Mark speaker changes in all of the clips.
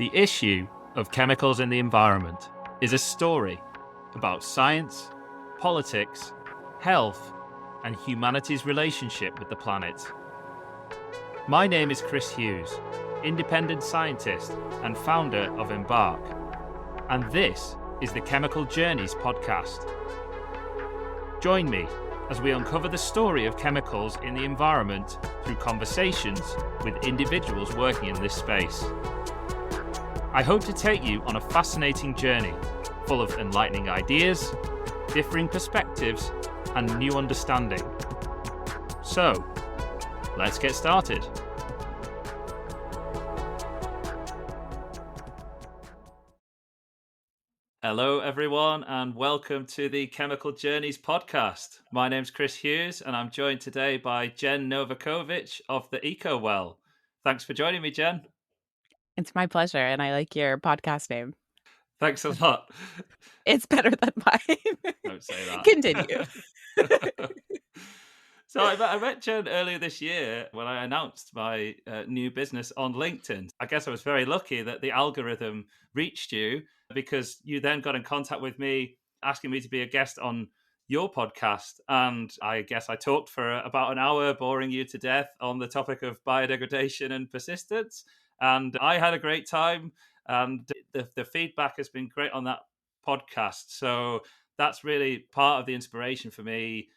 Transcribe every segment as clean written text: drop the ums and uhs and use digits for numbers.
Speaker 1: The issue of chemicals in the environment is a story about science, politics, health, and humanity's relationship with the planet. My name is Chris Hughes, independent scientist and founder of Embark, and this is the Chemical Journeys podcast. Join me as we uncover the story of chemicals in the environment through conversations with individuals working in this space. I hope to take you on a fascinating journey full of enlightening ideas, differing perspectives, and new understanding. So, let's get started. Hello, everyone, and welcome to the Chemical Journeys podcast. My name's Chris Hughes, and I'm joined today by Jen Novakovic of the EcoWell. Thanks for joining me, Jen.
Speaker 2: It's my pleasure, and I like your podcast name.
Speaker 1: Thanks a lot.
Speaker 2: It's better than mine.
Speaker 1: Don't say that.
Speaker 2: Continue.
Speaker 1: So I met Jen earlier this year when I announced my new business on LinkedIn. I guess I was very lucky that the algorithm reached you because you then got in contact with me asking me to be a guest on your podcast. And I guess I talked for about an hour, boring you to death on the topic of biodegradation and persistence. And I had a great time. And the feedback has been great on that podcast. So that's really part of the inspiration for me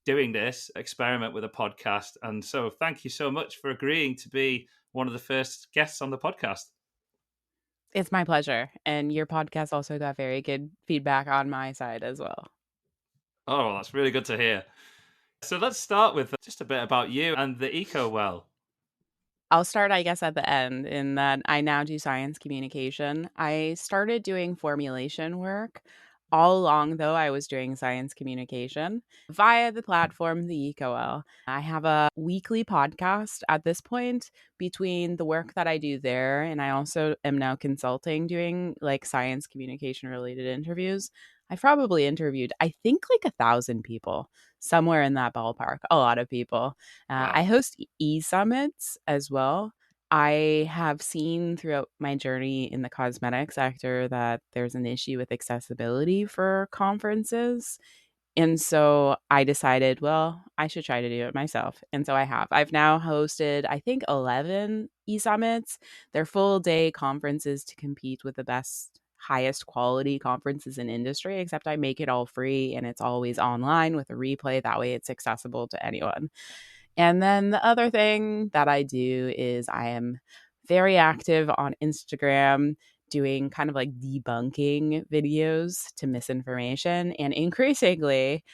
Speaker 1: doing this experiment with a podcast. And so thank you so much for agreeing to be one of the first guests on the podcast.
Speaker 2: It's my pleasure. And your podcast also got very good feedback on my side as well.
Speaker 1: Oh, that's really good to hear. So let's start with just a bit about you and the EcoWell.
Speaker 2: I'll start, I guess, at the end in that I now do science communication. I started doing formulation work. All along, though, I was doing science communication via the platform, the EcoWell. I have a weekly podcast at this point between the work that I do there, and I also am now consulting, doing like science communication related interviews. I've probably interviewed, I think, like 1,000 people, somewhere in that ballpark, a lot of people.
Speaker 1: Wow.
Speaker 2: I host e-summits as well. I have seen throughout my journey in the cosmetic sector that there's an issue with accessibility for conferences. And so I decided, well, I should try to do it myself. And so I have. I've now hosted, I think, 11 e-summits. They're full day conferences to compete with the best, highest quality conferences in industry, except I make it all free and it's always online with a replay. That way it's accessible to anyone. And then the other thing that I do is I am very active on Instagram, doing kind of like debunking videos to misinformation. And increasingly,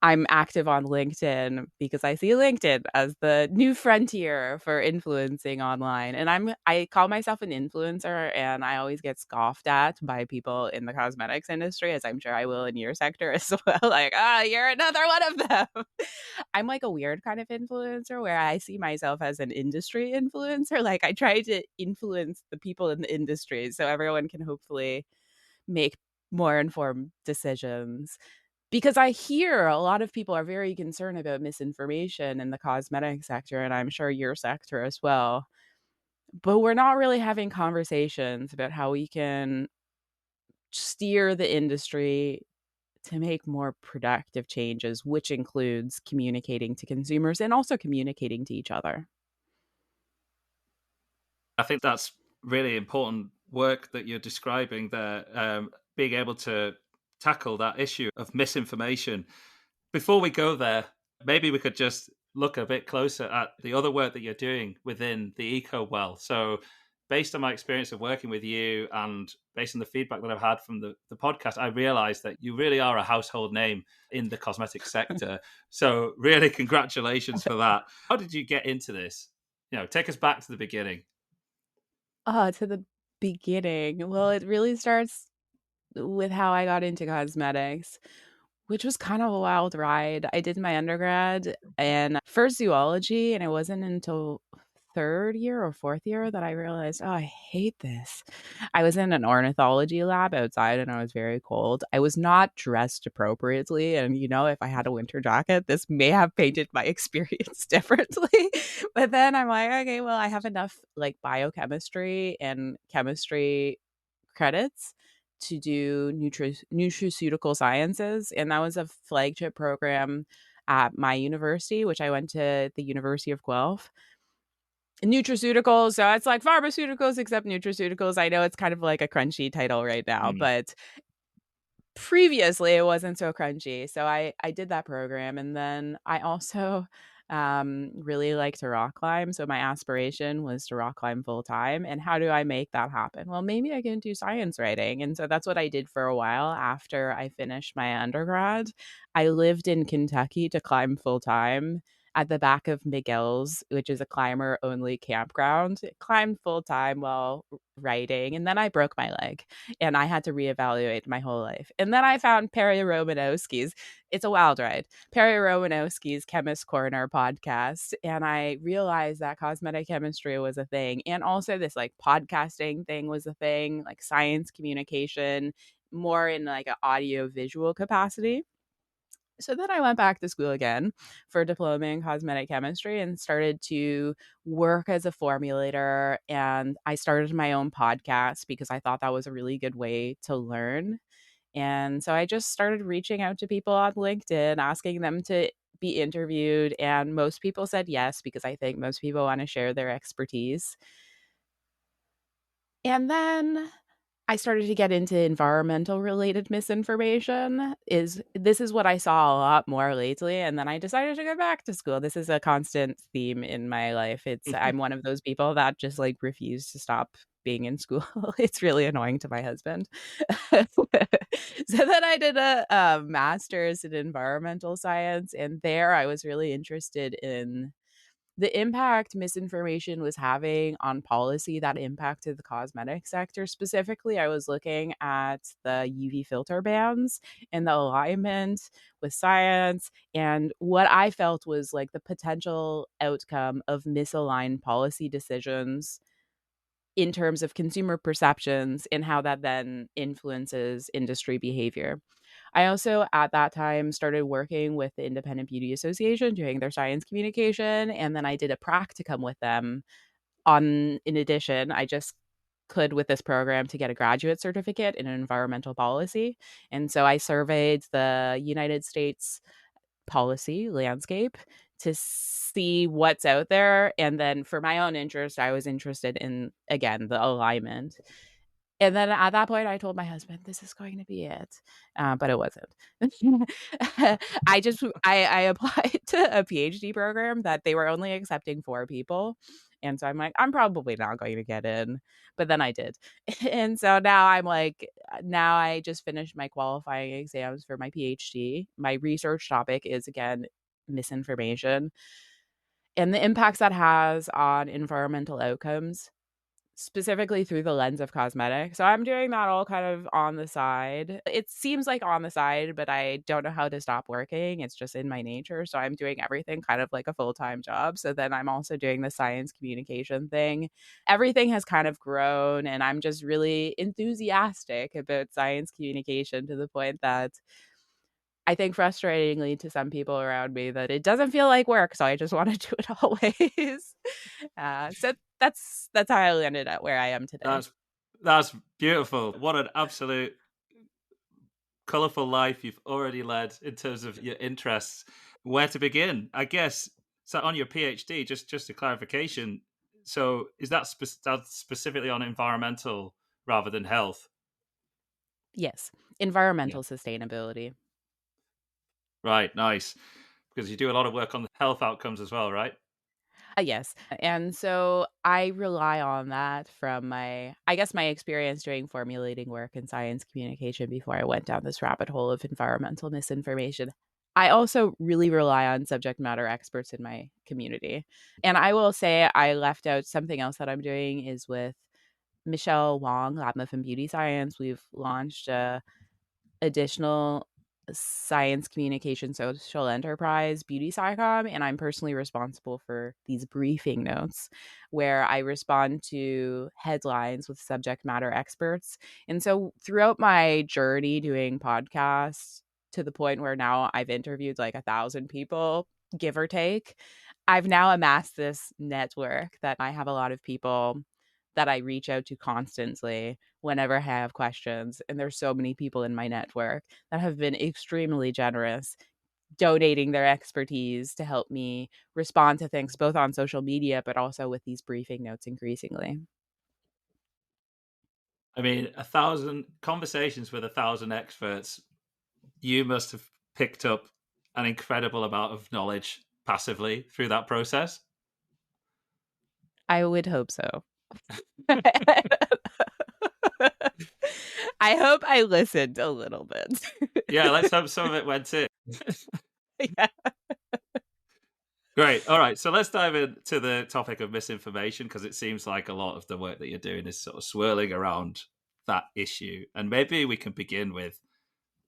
Speaker 2: I'm active on LinkedIn because I see LinkedIn as the new frontier for influencing online. And I call myself an influencer, and I always get scoffed at by people in the cosmetics industry, as I'm sure I will in your sector as well. Like, you're another one of them. I'm like a weird kind of influencer where I see myself as an industry influencer. Like I try to influence the people in the industry so everyone can hopefully make more informed decisions. Because I hear a lot of people are very concerned about misinformation in the cosmetic sector, and I'm sure your sector as well. But we're not really having conversations about how we can steer the industry to make more productive changes, which includes communicating to consumers and also communicating to each other.
Speaker 1: I think that's really important work that you're describing there, being able to tackle that issue of misinformation. Before we go there, maybe we could just look a bit closer at the other work that you're doing within the EcoWell. So based on my experience of working with you and based on the feedback that I've had from the podcast, I realized that you really are a household name in the cosmetic sector. So really congratulations for that. How did you get into this? Take us back to the beginning.
Speaker 2: To the beginning. Well, it really starts with how I got into cosmetics, which was kind of a wild ride. I did my undergrad and for zoology, and it wasn't until third year or fourth year that I realized, oh, I hate this. I was in an ornithology lab outside and I was very cold. I was not dressed appropriately. And, if I had a winter jacket, this may have painted my experience differently. But then I'm like, okay, well, I have enough like biochemistry and chemistry credits to do nutraceutical sciences. And that was a flagship program at my university, which I went to the University of Guelph. Nutraceuticals, so it's like pharmaceuticals except nutraceuticals. I know it's kind of like a crunchy title right now,
Speaker 1: Mm.
Speaker 2: but previously it wasn't so crunchy. So I did that program, and then I also really like to rock climb. So my aspiration was to rock climb full time. And how do I make that happen? Well, maybe I can do science writing. And so that's what I did for a while after I finished my undergrad. I lived in Kentucky to climb full time at the back of Miguel's, which is a climber only campground. Climbed full time while writing, and then I broke my leg and I had to reevaluate my whole life. And then I found Perry Romanowski's. It's a wild ride. Perry Romanowski's Chemist Corner podcast, and I realized that cosmetic chemistry was a thing, and also this like podcasting thing was a thing, like science communication, more in like an audio visual capacity. So then I went back to school again for a diploma in cosmetic chemistry and started to work as a formulator. And I started my own podcast because I thought that was a really good way to learn. And so I just started reaching out to people on LinkedIn, asking them to be interviewed. And most people said yes, because I think most people want to share their expertise. And then I started to get into environmental related misinformation. This is what I saw a lot more lately, and then I decided to go back to school. This is a constant theme in my life. I'm one of those people that just like refuse to stop being in school. It's really annoying to my husband. So then I did a master's in environmental science, and there I was really interested in the impact misinformation was having on policy that impacted the cosmetic sector. Specifically, I was looking at the UV filter bans and the alignment with science, and what I felt was like the potential outcome of misaligned policy decisions in terms of consumer perceptions and how that then influences industry behavior. I also, at that time, started working with the Independent Beauty Association, doing their science communication. And then I did a practicum with them. In addition, I just could with this program to get a graduate certificate in environmental policy. And so I surveyed the United States policy landscape to see what's out there. And then for my own interest, I was interested in, again, the alignment. And then at that point, I told my husband, "This is going to be it," but it wasn't. I applied to a PhD program that they were only accepting 4 people, and so I'm like, I'm probably not going to get in, but then I did, and so now I just finished my qualifying exams for my PhD. My research topic is again misinformation and the impacts that has on environmental outcomes specifically through the lens of cosmetics. So I'm doing that all kind of on the side. It seems like on the side, but I don't know how to stop working. It's just in my nature. So I'm doing everything kind of like a full-time job. So then I'm also doing the science communication thing. Everything has kind of grown, and I'm just really enthusiastic about science communication to the point that I think frustratingly to some people around me that it doesn't feel like work, so I just want to do it always. So that's how I landed at where I am today.
Speaker 1: That's beautiful. What an absolute colorful life you've already led in terms of your interests. Where to begin? I guess so. On your PhD, just a clarification. So is that's specifically on environmental rather than health?
Speaker 2: Yes,
Speaker 1: Yeah.
Speaker 2: environmental sustainability.
Speaker 1: Right. Nice. Because you do a lot of work on the health outcomes as well, right?
Speaker 2: Yes. And so I rely on that from I guess, my experience doing formulating work in science communication before I went down this rabbit hole of environmental misinformation. I also really rely on subject matter experts in my community. And I will say I left out something else that I'm doing is with Michelle Wong, Lab and Beauty Science. We've launched a additional science communication social enterprise Beauty Psycom, and I'm personally responsible for these briefing notes where I respond to headlines with subject matter experts. And so throughout my journey doing podcasts, to the point where now I've interviewed like 1,000 people, give or take, I've now amassed this network that I have a lot of people that I reach out to constantly whenever I have questions. And there's so many people in my network that have been extremely generous, donating their expertise to help me respond to things both on social media, but also with these briefing notes increasingly.
Speaker 1: I mean, 1,000 conversations with 1,000 experts. You must have picked up an incredible amount of knowledge passively through that process.
Speaker 2: I would hope so. I hope I listened a little bit.
Speaker 1: Yeah, let's hope some of it went in.
Speaker 2: Yeah.
Speaker 1: Great. All right. So let's dive into the topic of misinformation, because it seems like a lot of the work that you're doing is sort of swirling around that issue. And maybe we can begin with,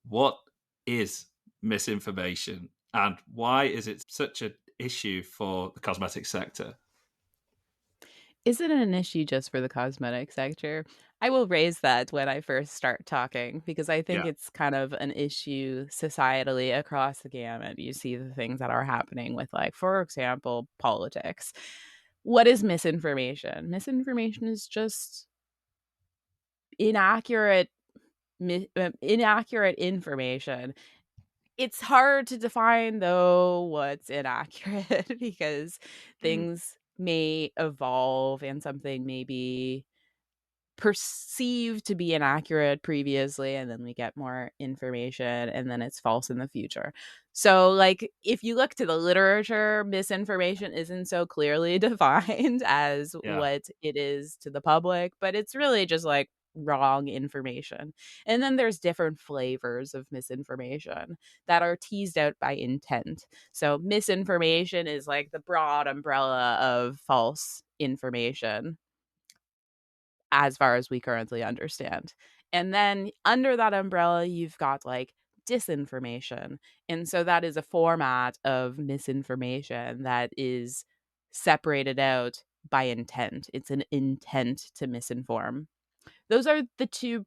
Speaker 1: what is misinformation and why is it such an issue for the cosmetic sector?
Speaker 2: Isn't it an issue just for the cosmetic sector? I will raise that when I first start talking because I think
Speaker 1: Yeah.
Speaker 2: it's kind of an issue societally across the gamut. You see the things that are happening with, like, for example, politics. What is misinformation? Misinformation is just inaccurate inaccurate information. It's hard to define, though, what's inaccurate because
Speaker 1: Mm.
Speaker 2: things may evolve and something may be perceived to be inaccurate previously, and then we get more information and then it's false in the future. So, like, if you look to the literature, misinformation isn't so clearly defined as
Speaker 1: Yeah.
Speaker 2: what it is to the public, but it's really just like wrong information. And then there's different flavors of misinformation that are teased out by intent. So misinformation is like the broad umbrella of false information as far as we currently understand. And then under that umbrella, you've got like disinformation. And so that is a format of misinformation that is separated out by intent. It's an intent to misinform. Those are the two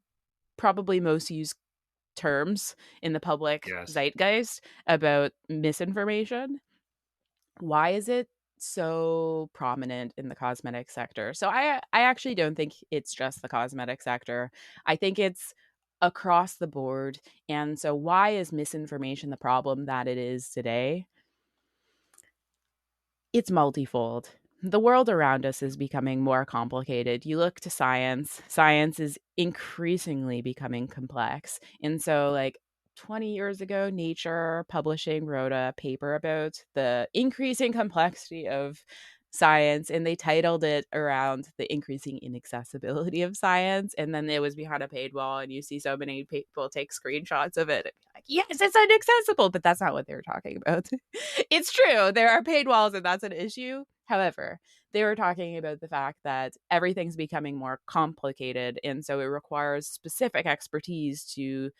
Speaker 2: probably most used terms in the public
Speaker 1: Yes.
Speaker 2: zeitgeist about misinformation. Why is it so prominent in the cosmetic sector? So I actually don't think it's just the cosmetic sector. I think it's across the board. And so why is misinformation the problem that it is today? It's multifold. The world around us is becoming more complicated. You look to science, science is increasingly becoming complex. And so, like, 20 years ago, Nature Publishing wrote a paper about the increasing complexity of science, and they titled it around the increasing inaccessibility of science. And then it was behind a paid wall, and you see so many people take screenshots of it. Like, yes, it's inaccessible, but that's not what they were talking about. It's true. There are paid walls and that's an issue. However, they were talking about the fact that everything's becoming more complicated. And so it requires specific expertise to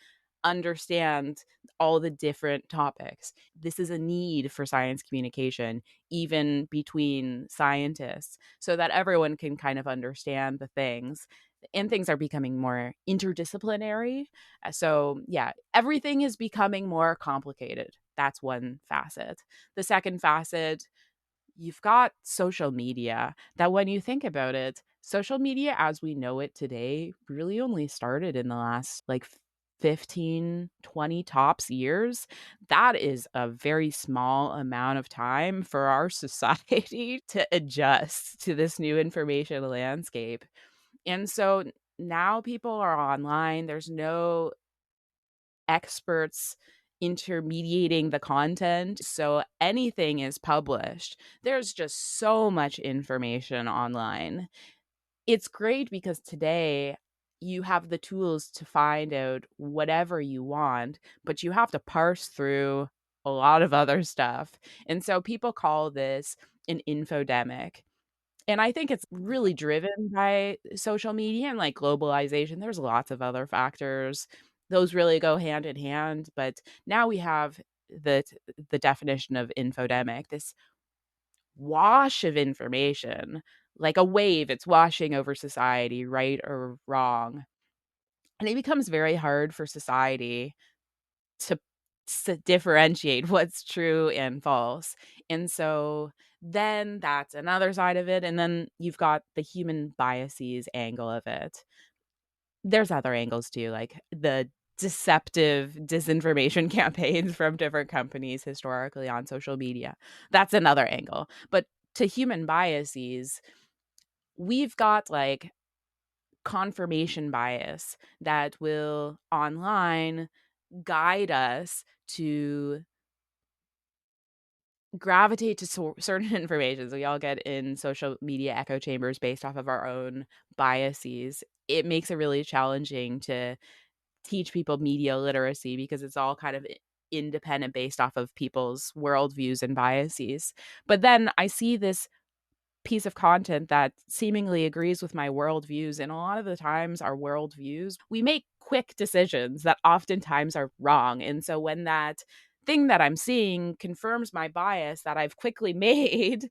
Speaker 2: understand all the different topics. This is a need for science communication, even between scientists, so that everyone can kind of understand the things. And things are becoming more interdisciplinary. So, yeah, everything is becoming more complicated. That's one facet. The second facet, you've got social media, that when you think about it, social media as we know it today really only started in the last like 15, 20 tops years. That is a very small amount of time for our society to adjust to this new information landscape. And so now people are online. There's no experts intermediating the content. So anything is published. There's just so much information online. It's great because today you have the tools to find out whatever you want, but you have to parse through a lot of other stuff. And so people call this an infodemic. And I think it's really driven by social media and like globalization. There's lots of other factors. those really go hand in hand. But now we have the the definition of infodemic, this wash of information, like a wave, it's washing over society, right or wrong. And it becomes very hard for society to differentiate what's true and false. And so then that's another side of it. And then you've got the human biases angle of it. There's other angles too, like the deceptive disinformation campaigns from different companies historically on social media. That's another angle. But to human biases, we've got like confirmation bias that will online guide us to gravitate to certain information. So we all get in social media echo chambers based off of our own biases. It makes it really challenging to teach people media literacy because it's all kind of independent based off of people's worldviews and biases. But then I see this piece of content that seemingly agrees with my worldviews. And a lot of the times, our worldviews, we make quick decisions that oftentimes are wrong. And so when that thing that I'm seeing confirms my bias that I've quickly made,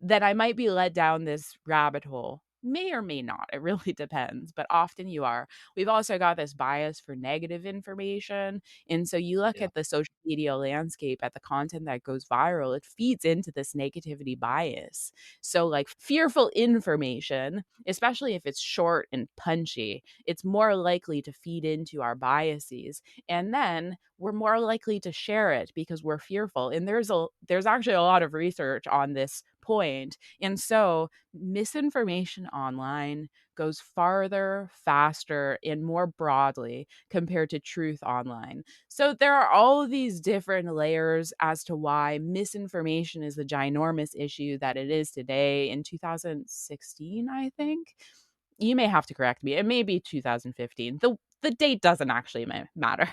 Speaker 2: then I might be led down this rabbit hole. May or may not. It really depends, but often you are. We've also got this bias for negative information. And so you look
Speaker 1: Yeah.
Speaker 2: at the social media landscape, at the content that goes viral, it feeds into this negativity bias. So, like fearful information, especially if it's short and punchy, it's more likely to feed into our biases. And then we're more likely to share it because we're fearful. And there's actually a lot of research on this point. And so misinformation online goes farther, faster, and more broadly compared to truth online. So there are all of these different layers as to why misinformation is the ginormous issue that it is today in 2016, I think. You may have to correct me. It may be 2015. The date doesn't actually matter.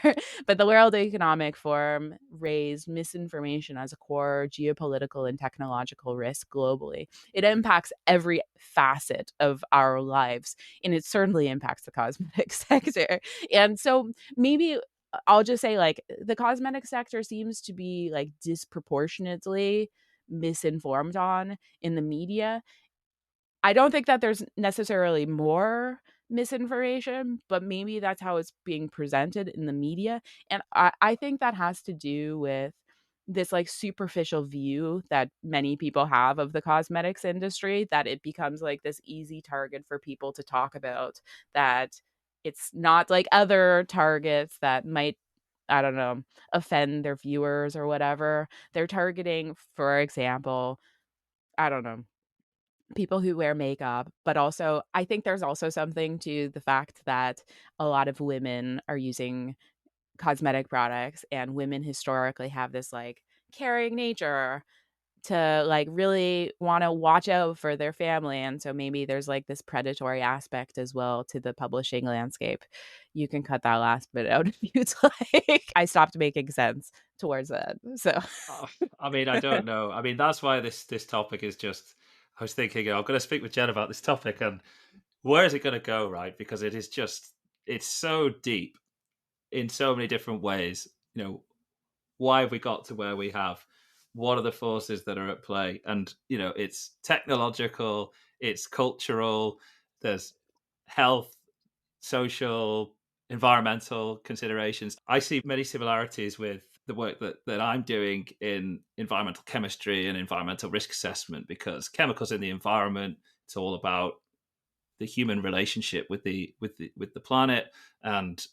Speaker 2: But the World Economic Forum raised misinformation as a core geopolitical and technological risk globally. It impacts every facet of our lives, and it certainly impacts the cosmetic sector. And so maybe I'll just say, like, the cosmetic sector seems to be like disproportionately misinformed on in the media. I don't think that there's necessarily more misinformation, but maybe that's how it's being presented in the media. And I think that has to do with this like superficial view that many people have of the cosmetics industry, that it becomes like this easy target for people to talk about, that it's not like other targets that might, I don't know, offend their viewers or whatever. They're targeting, for example, I don't know, people who wear makeup, but also I think there's also something to the fact that a lot of women are using cosmetic products, and women historically have this like caring nature to like really want to watch out for their family. And so maybe there's like this predatory aspect as well to the publishing landscape. You can cut that last bit out if you'd like. I stopped making sense towards that. So
Speaker 1: Oh, I mean, I don't know. I mean, that's why this topic is just. I was thinking, I'm going to speak with Jen about this topic, and where is it going to go, right? Because it is just, it's so deep in so many different ways. Why have we got to where we have? What are the forces that are at play? And it's technological, it's cultural. There's health, social, environmental considerations. I see many similarities with the work that I'm doing in environmental chemistry and environmental risk assessment, because chemicals in the environment, it's all about the human relationship with the planet, and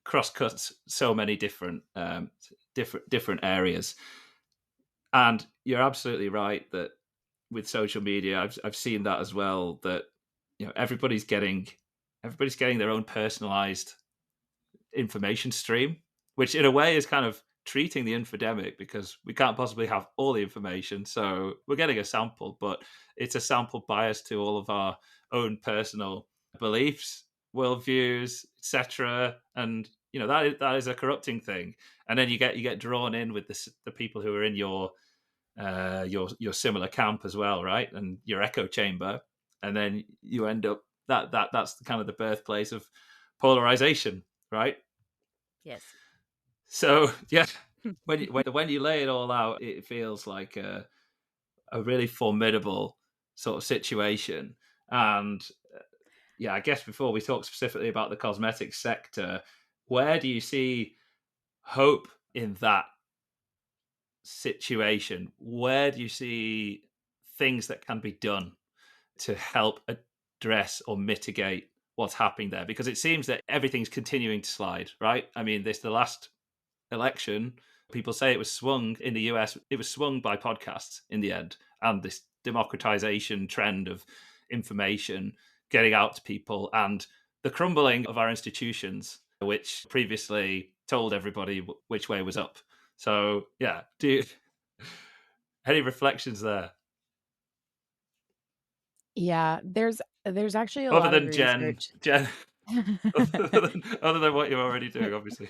Speaker 1: cross cuts so many different areas. And you're absolutely right that with social media, I've seen that as well. That everybody's getting their own personalized information stream, which in a way is kind of treating the infodemic, because we can't possibly have all the information. So we're getting a sample, but it's a sample biased to all of our own personal beliefs, worldviews, etc. And that is a corrupting thing. And then you get drawn in with the people who are in your similar camp as well, right? And your echo chamber, and then you end up that's kind of the birthplace of polarization, right?
Speaker 2: Yes.
Speaker 1: So yeah, when you lay it all out, it feels like a really formidable sort of situation. And yeah, I guess before we talk specifically about the cosmetics sector, where do you see hope in that situation? Where do you see things that can be done to help address or mitigate what's happening there? Because it seems that everything's continuing to slide, right? I mean, this the last election, people say it was swung in the US, it was swung by podcasts in the end, and this democratization trend of information getting out to people and the crumbling of our institutions, which previously told everybody which way was up. So, yeah, do you, any reflections there?
Speaker 2: Yeah, there's actually a
Speaker 1: Other
Speaker 2: lot of
Speaker 1: than Jen,
Speaker 2: research.
Speaker 1: Jen, other than what you're already doing, obviously.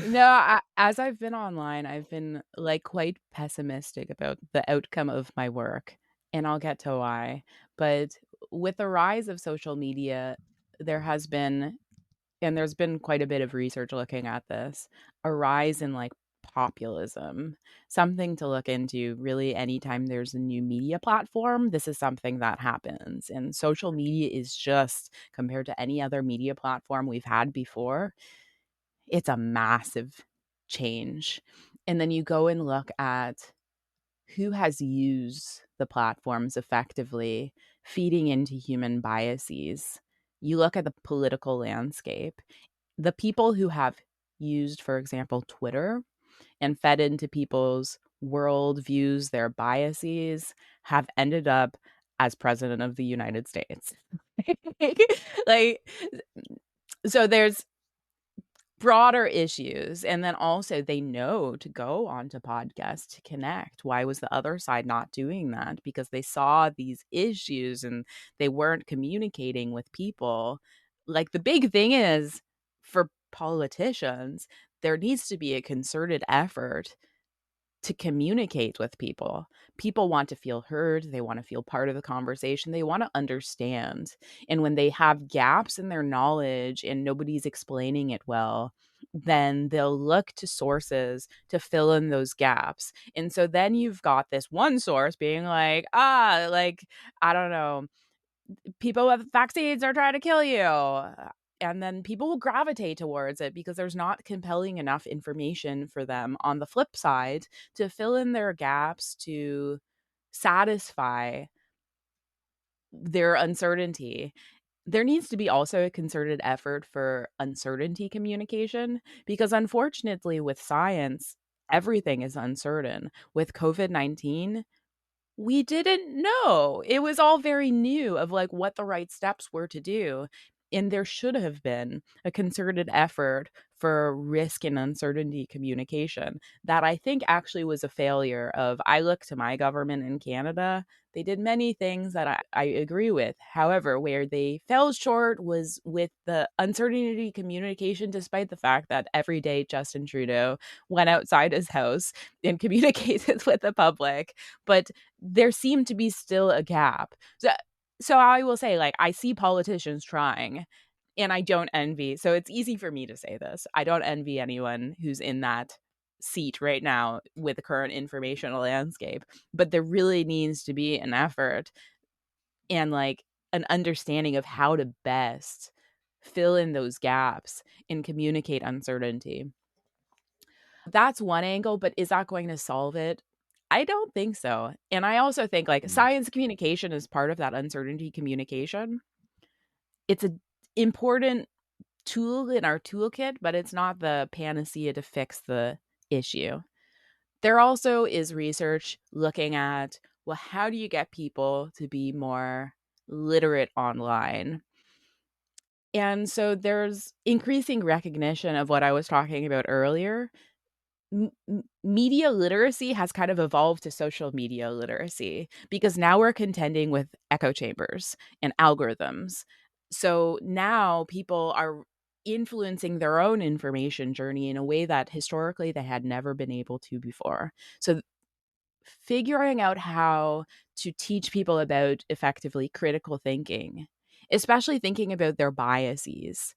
Speaker 2: No, as I've been online, I've been like quite pessimistic about the outcome of my work, and I'll get to why. But with the rise of social media, there has been, and there's been quite a bit of research looking at this, a rise in like populism. Something to look into really anytime there's a new media platform. This is something that happens. And social media is just, compared to any other media platform we've had before, it's a massive change. And then you go and look at who has used the platforms effectively, feeding into human biases. You look at the political landscape, the people who have used, for example, Twitter and fed into people's worldviews, their biases, have ended up as president of the United States. like, so there's broader issues, and then also they know to go onto podcasts to connect. Why was the other side not doing that? Because they saw these issues and they weren't communicating with people. Like, the big thing is, for politicians, there needs to be a concerted effort to communicate with people. People want to feel heard, they want to feel part of the conversation, they want to understand. And when they have gaps in their knowledge and nobody's explaining it well, then they'll look to sources to fill in those gaps. And so then you've got this one source being like, like, I don't know, people with vaccines are trying to kill you. And then people will gravitate towards it because there's not compelling enough information for them on the flip side to fill in their gaps, to satisfy their uncertainty. There needs to be also a concerted effort for uncertainty communication because, unfortunately, with science, everything is uncertain. With COVID-19, we didn't know. It was all very new of like what the right steps were to do. And there should have been a concerted effort for risk and uncertainty communication that I think actually was a failure of. I look to my government in Canada. They did many things that I agree with. However, where they fell short was with the uncertainty communication, despite the fact that every day Justin Trudeau went outside his house and communicated with the public. But there seemed to be still a gap. So I will say, like, I see politicians trying, and I don't envy. So it's easy for me to say this. I don't envy anyone who's in that seat right now with the current informational landscape, but there really needs to be an effort and like an understanding of how to best fill in those gaps and communicate uncertainty. That's one angle, but is that going to solve it? I don't think so. And I also think like
Speaker 1: Mm.
Speaker 2: science communication is part of that uncertainty communication. It's an important tool in our toolkit, but it's not the panacea to fix the issue. There also is research looking at, well, how do you get people to be more literate online? And so there's increasing recognition of what I was talking about earlier. Media literacy has kind of evolved to social media literacy because now we're contending with echo chambers and algorithms. So now people are influencing their own information journey in a way that historically they had never been able to before. So figuring out how to teach people about effectively critical thinking, especially thinking about their biases,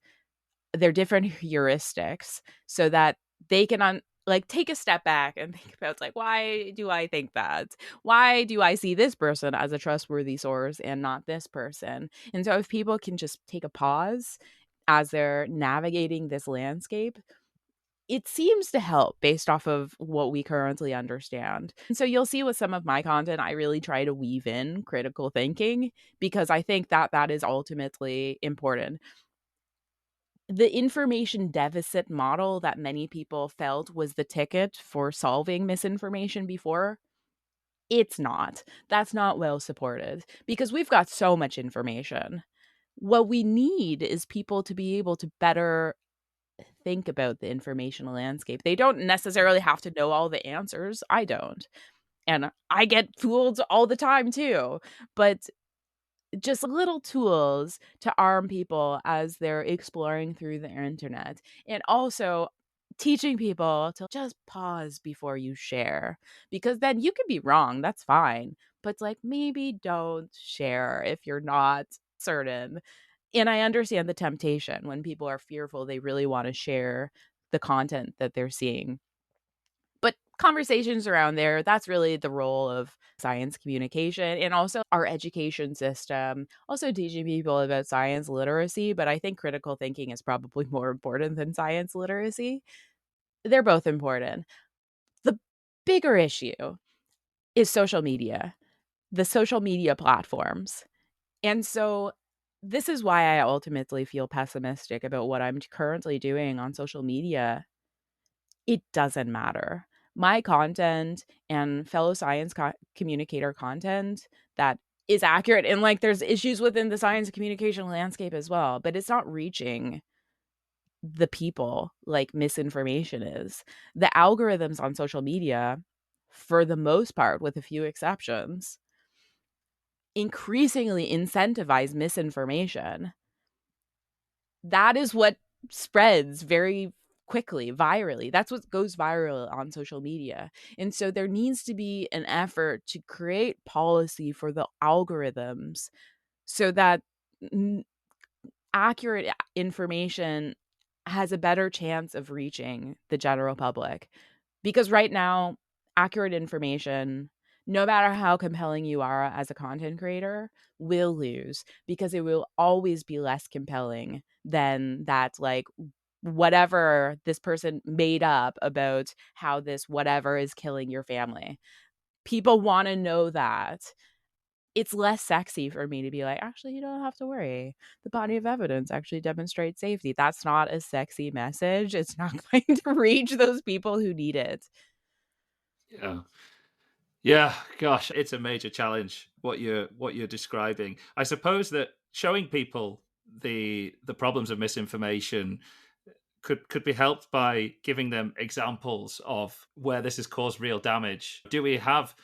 Speaker 2: they're different heuristics so that they can take a step back and think about like, why do I think that? Why do I see this person as a trustworthy source and not this person? And so if people can just take a pause as they're navigating this landscape, it seems to help based off of what we currently understand. And so you'll see with some of my content, I really try to weave in critical thinking because I think that that is ultimately important. The information deficit model that many people felt was the ticket for solving misinformation before, it's not. That's not well supported because we've got so much information. What we need is people to be able to better think about the informational landscape. They don't necessarily have to know all the answers. I don't. And I get fooled all the time too. But just little tools to arm people as they're exploring through the internet. And also teaching people to just pause before you share because then you can be wrong. That's fine. But like maybe don't share if you're not certain. And I understand the temptation when people are fearful, they really want to share the content that they're seeing. But conversations around there, that's really the role of science communication and also our education system, also teaching people about science literacy. But I think critical thinking is probably more important than science literacy. They're both important. The bigger issue is social media, the social media platforms. And so this is why I ultimately feel pessimistic about what I'm currently doing on social media. It doesn't matter. My content and fellow science communicator content that is accurate, and like there's issues within the science communication landscape as well, but it's not reaching the people like misinformation is. The algorithms on social media, for the most part, with a few exceptions, increasingly incentivize misinformation. That is what spreads very quickly, virally. That's what goes viral on social media. And so there needs to be an effort to create policy for the algorithms so that accurate information has a better chance of reaching the general public. Because right now, accurate information, no matter how compelling you are as a content creator, will lose because it will always be less compelling than that, like, whatever this person made up about how this whatever is killing your family. People want to know that. It's less sexy for me to be like, actually, you don't have to worry. The body of evidence actually demonstrates safety. That's not a sexy message. It's not going to reach those people who need it.
Speaker 1: Yeah. Yeah, gosh, it's a major challenge what you're describing. I suppose that showing people the problems of misinformation could be helped by giving them examples of where this has caused real damage. Do we have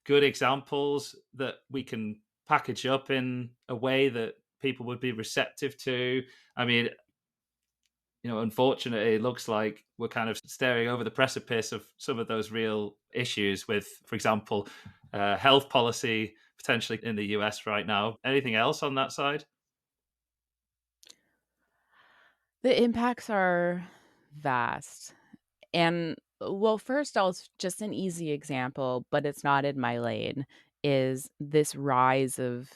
Speaker 1: good examples that we can package up in a way that people would be receptive to? I mean, unfortunately, it looks like we're kind of staring over the precipice of some of those real issues with, for example, health policy potentially in the US right now. Anything else on that side?
Speaker 2: The impacts are vast. And well, first, I'll just an easy example, but it's not in my lane, is this rise of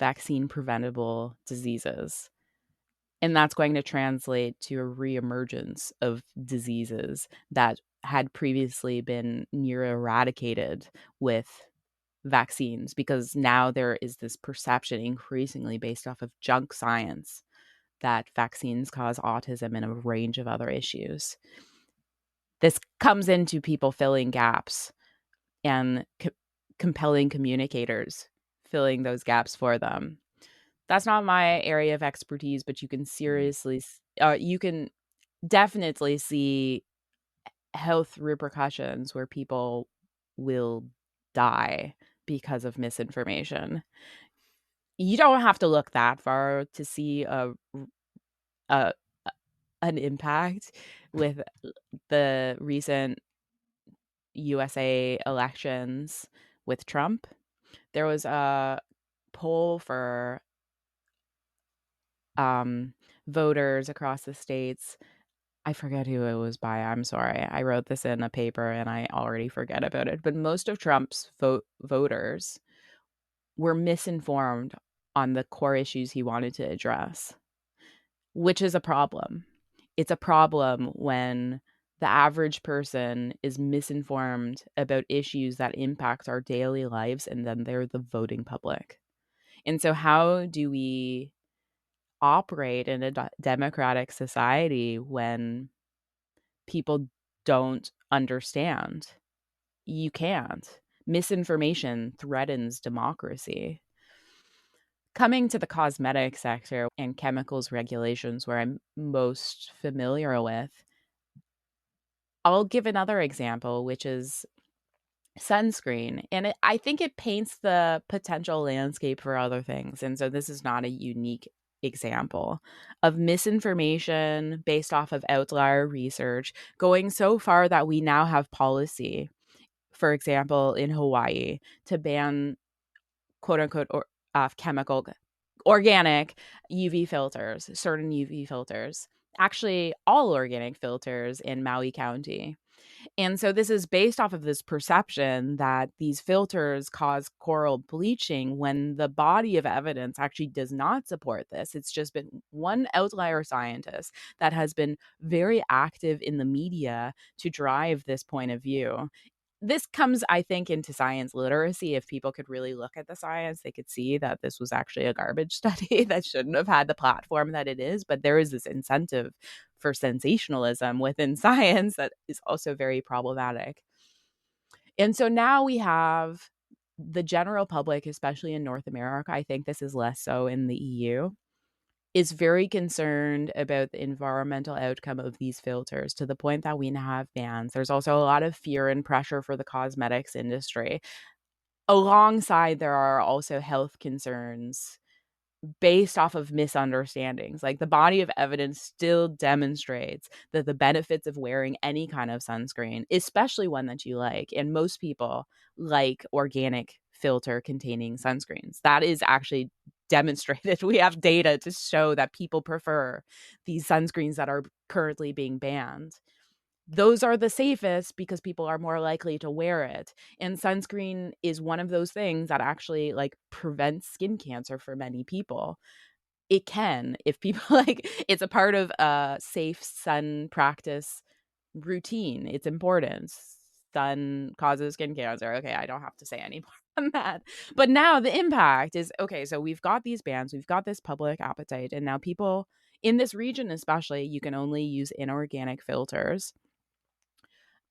Speaker 2: vaccine preventable diseases. And that's going to translate to a reemergence of diseases that had previously been near eradicated with vaccines, because now there is this perception increasingly based off of junk science that vaccines cause autism and a range of other issues. This comes into people filling gaps and compelling communicators filling those gaps for them. That's not my area of expertise, but you can seriously, you can definitely see health repercussions where people will die because of misinformation. You don't have to look that far to see a an impact with the recent USA elections with Trump. There was a poll for um, voters across the states. I forget who it was by. I'm sorry. I wrote this in a paper and I already forget about it. But most of Trump's voters were misinformed on the core issues he wanted to address, which is a problem. It's a problem when the average person is misinformed about issues that impact our daily lives, and then they're the voting public. And so, how do we operate in a democratic society when people don't understand? You can't. Misinformation threatens democracy. Coming to the cosmetic sector and chemicals regulations, where I'm most familiar with, I'll give another example, which is sunscreen. And I think it paints the potential landscape for other things. And so this is not a unique example of misinformation based off of outlier research going so far that we now have policy, for example, in Hawaii, to ban quote unquote chemical organic UV filters, certain UV filters, actually all organic filters in Maui County. And so this is based off of this perception that these filters cause coral bleaching when the body of evidence actually does not support this. It's just been one outlier scientist that has been very active in the media to drive this point of view. This comes, I think, into science literacy. If people could really look at the science, they could see that this was actually a garbage study that shouldn't have had the platform that it is. But there is this incentive for sensationalism within science that is also very problematic. And so now we have the general public, especially in North America, I think this is less so in the EU, is very concerned about the environmental outcome of these filters to the point that we now have bans. There's also a lot of fear and pressure for the cosmetics industry. Alongside, there are also health concerns based off of misunderstandings. Like the body of evidence still demonstrates that the benefits of wearing any kind of sunscreen, especially one that you like, and most people like organic filter containing sunscreens. That is actually demonstrated. We have data to show that people prefer these sunscreens that are currently being banned. Those are the safest because people are more likely to wear it. And sunscreen is one of those things that actually like prevents skin cancer for many people. It can, if people like, it's a part of a safe sun practice routine. It's important. Sun causes skin cancer. Okay, I don't have to say any more on that. But now the impact is okay. So we've got these bans, we've got this public appetite, and now people in this region, especially, you can only use inorganic filters.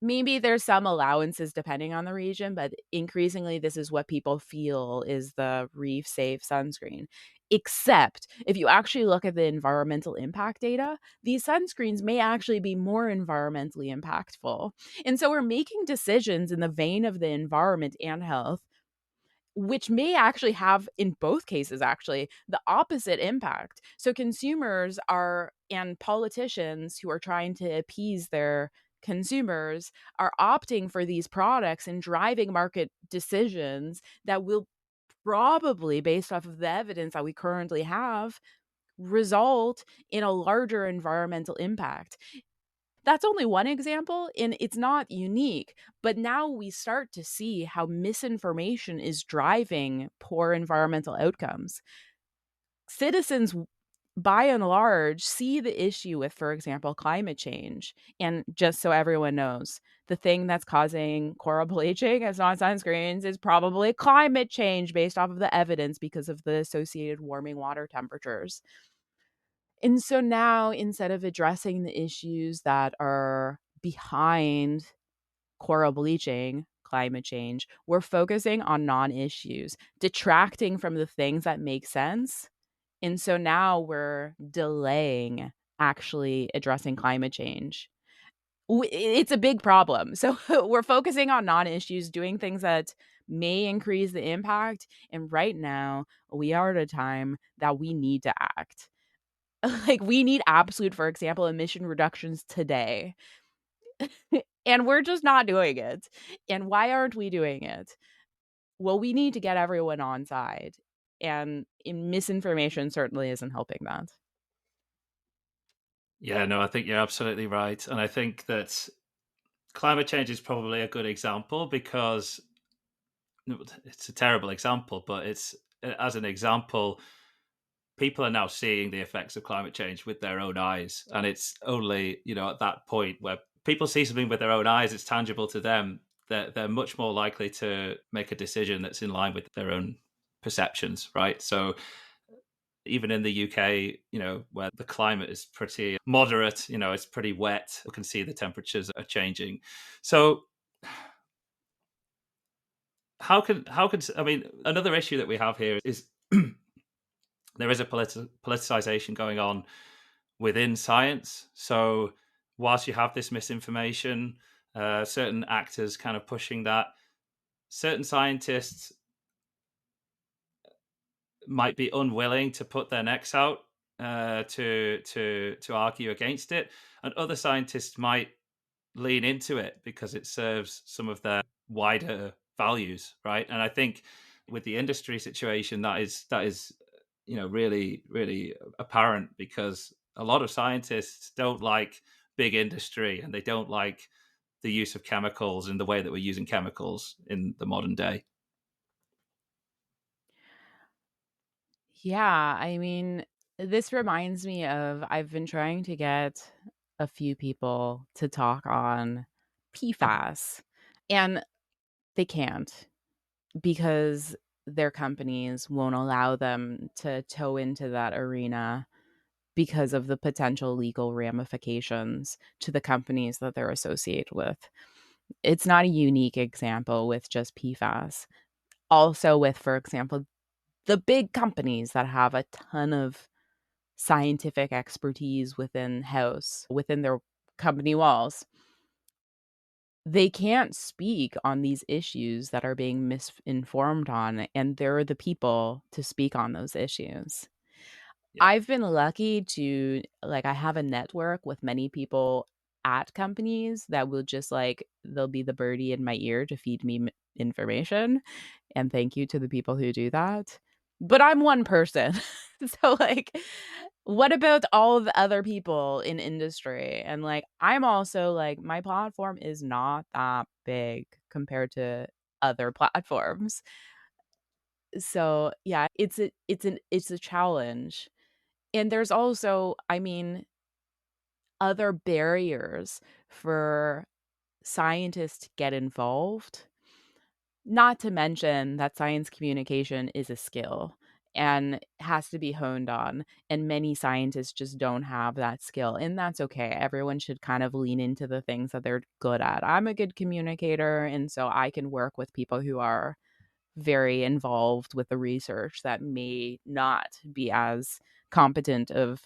Speaker 2: Maybe there's some allowances depending on the region, but increasingly, this is what people feel is the reef safe sunscreen. Except if you actually look at the environmental impact data, these sunscreens may actually be more environmentally impactful. And so we're making decisions in the vein of the environment and health, which may actually have, in both cases, actually, the opposite impact. So consumers are, and politicians who are trying to appease their consumers are opting for these products and driving market decisions that will probably, based off of the evidence that we currently have, result in a larger environmental impact. That's only one example, and it's not unique. But now we start to see how misinformation is driving poor environmental outcomes. Citizens, by and large, see the issue with, for example, climate change. And just so everyone knows, the thing that's causing coral bleaching is not sunscreens, is probably climate change based off of the evidence because of the associated warming water temperatures. And so now, instead of addressing the issues that are behind coral bleaching, climate change, we're focusing on non issues, detracting from the things that make sense. And so now we're delaying actually addressing climate change. It's a big problem. So we're focusing on non issues, doing things that may increase the impact. And right now, we are at a time that we need to act. Like we need absolute, for example, emission reductions today. And we're just not doing it. And why aren't we doing it? Well, we need to get everyone on side. And misinformation certainly isn't helping that.
Speaker 1: Yeah, no, I think you're absolutely right. And I think that climate change is probably a good example because it's a terrible example, but it's as an example, people are now seeing the effects of climate change with their own eyes. And it's only, at that point where people see something with their own eyes, it's tangible to them, they're much more likely to make a decision that's in line with their own perceptions, right? So even in the UK, where the climate is pretty moderate, it's pretty wet, you can see the temperatures are changing. So how can I mean, another issue that we have here is there is a politicization going on within science. So whilst you have this misinformation, certain actors kind of pushing that, certain scientists might be unwilling to put their necks out to argue against it, and other scientists might lean into it because it serves some of their wider values, right? And I think with the industry situation, that is really really apparent because a lot of scientists don't like big industry and they don't like the use of chemicals in the way that we're using chemicals in the modern day.
Speaker 2: Yeah, I mean, this reminds me of I've been trying to get a few people to talk on PFAS, and they can't because their companies won't allow them to toe into that arena because of the potential legal ramifications to the companies that they're associated with. It's not a unique example with just PFAS. Also, with, for example, the big companies that have a ton of scientific expertise within their company walls, they can't speak on these issues that are being misinformed on, and they're the people to speak on those issues.
Speaker 1: Yeah.
Speaker 2: I've been lucky to, like, I have a network with many people at companies that will just, like, they'll be the birdie in my ear to feed me information, and thank you to the people who do that. But I'm one person. So, like, what about all of the other people in industry? And, like, I'm also, like, my platform is not that big compared to other platforms. So, yeah, it's a challenge. And there's also, I mean, other barriers for scientists to get involved. Not to mention that science communication is a skill and has to be honed on, and many scientists just don't have that skill, and that's okay. Everyone should kind of lean into the things that they're good at. I'm a good communicator, and so I can work with people who are very involved with the research that may not be as competent of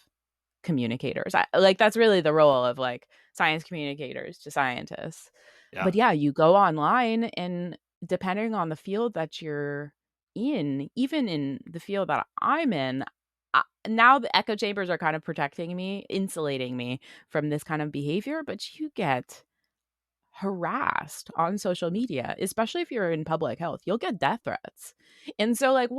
Speaker 2: communicators. Like, that's really the role of, like, science communicators to scientists.
Speaker 1: Yeah.
Speaker 2: But yeah, you go online, and depending on the field that you're in, even in the field that I'm in, now the echo chambers are kind of protecting me, insulating me from this kind of behavior, but you get harassed on social media, especially if you're in public health. You'll get death threats. And so, like,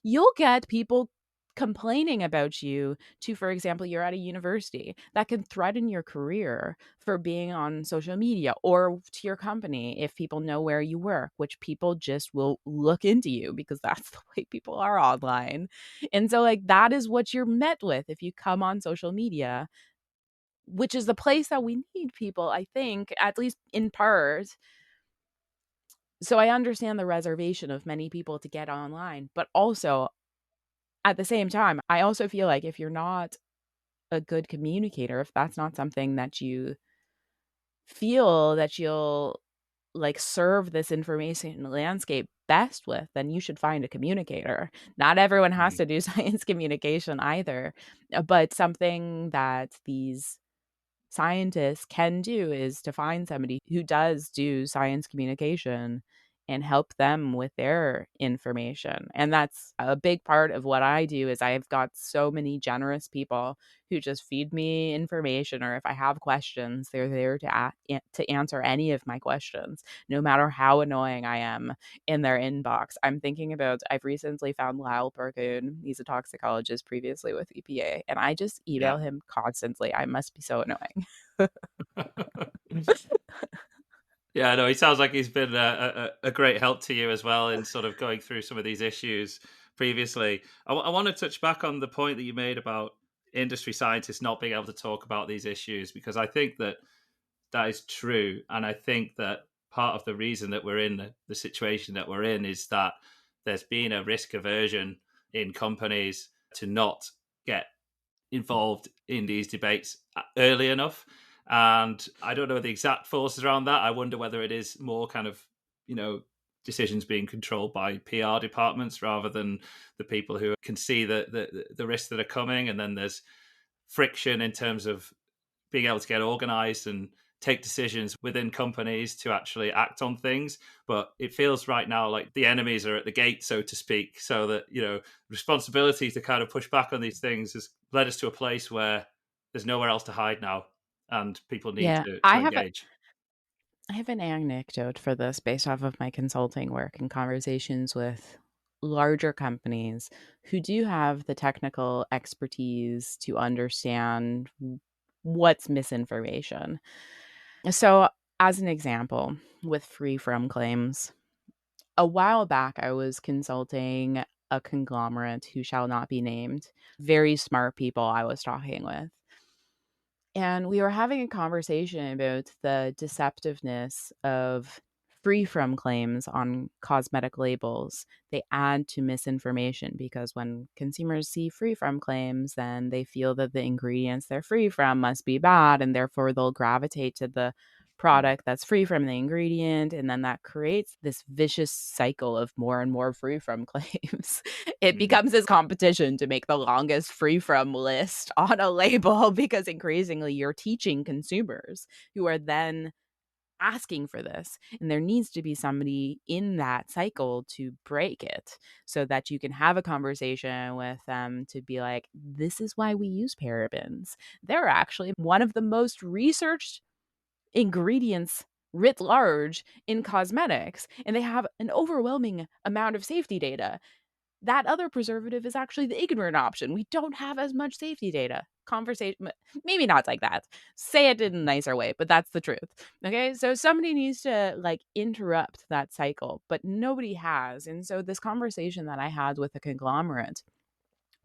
Speaker 2: you'll get people complaining about you to, for example, you're at a university that can threaten your career for being on social media, or to your company if people know where you work, which people just will look into you because that's the way people are online. And so, like, that is what you're met with if you come on social media, which is the place that we need people, I think, at least in part. So I understand the reservation of many people to get online, but also at the same time, I also feel like if you're not a good communicator, if that's not something that you feel that you'll, like, serve this information landscape best with, then you should find a communicator. Not everyone has
Speaker 1: Mm.
Speaker 2: to do science communication either, but something that these scientists can do is to find somebody who does do science communication and help them with their information. And that's a big part of what I do. Is I've got so many generous people who just feed me information, or if I have questions, they're there to answer any of my questions, no matter how annoying I am in their inbox. I'm thinking about, I've recently found Lyle Burgoon. He's a toxicologist previously with EPA, and I just
Speaker 1: Yeah.
Speaker 2: email him constantly. I must be so annoying.
Speaker 1: Yeah, no, he sounds like he's been a great help to you as well in sort of going through some of these issues previously. I want to touch back on the point that you made about industry scientists not being able to talk about these issues, because I think that that is true. And I think that part of the reason that we're in the situation that we're in is that there's been a risk aversion in companies to not get involved in these debates early enough. And I don't know the exact forces around that. I wonder whether it is more kind of, decisions being controlled by PR departments rather than the people who can see the risks that are coming. And then there's friction in terms of being able to get organized and take decisions within companies to actually act on things. But it feels right now like the enemies are at the gate, so to speak, so that, responsibility to kind of push back on these things has led us to a place where there's nowhere else to hide now and people need
Speaker 2: Yeah,
Speaker 1: to engage.
Speaker 2: I have an anecdote for this based off of my consulting work and conversations with larger companies who do have the technical expertise to understand what's misinformation. So, as an example, with free from claims, a while back I was consulting a conglomerate who shall not be named, very smart people I was talking with. And we were having a conversation about the deceptiveness of free from claims on cosmetic labels. They add to misinformation because when consumers see free from claims, then they feel that the ingredients they're free from must be bad, and therefore they'll gravitate to the product that's free from the ingredient. And then that creates this vicious cycle of more and more free from claims. It
Speaker 1: Mm,
Speaker 2: becomes this competition to make the longest free from list on a label because increasingly you're teaching consumers who are then asking for this. And there needs to be somebody in that cycle to break it so that you can have a conversation with them to be like, this is why we use parabens. They're actually one of the most researched ingredients writ large in cosmetics, and they have an overwhelming amount of safety data. That other preservative is actually the ignorant option. We don't have as much safety data. Conversation, maybe not like that. Say it in a nicer way, but that's the truth. Okay. So somebody needs to like interrupt that cycle, but nobody has. And so this conversation that I had with a conglomerate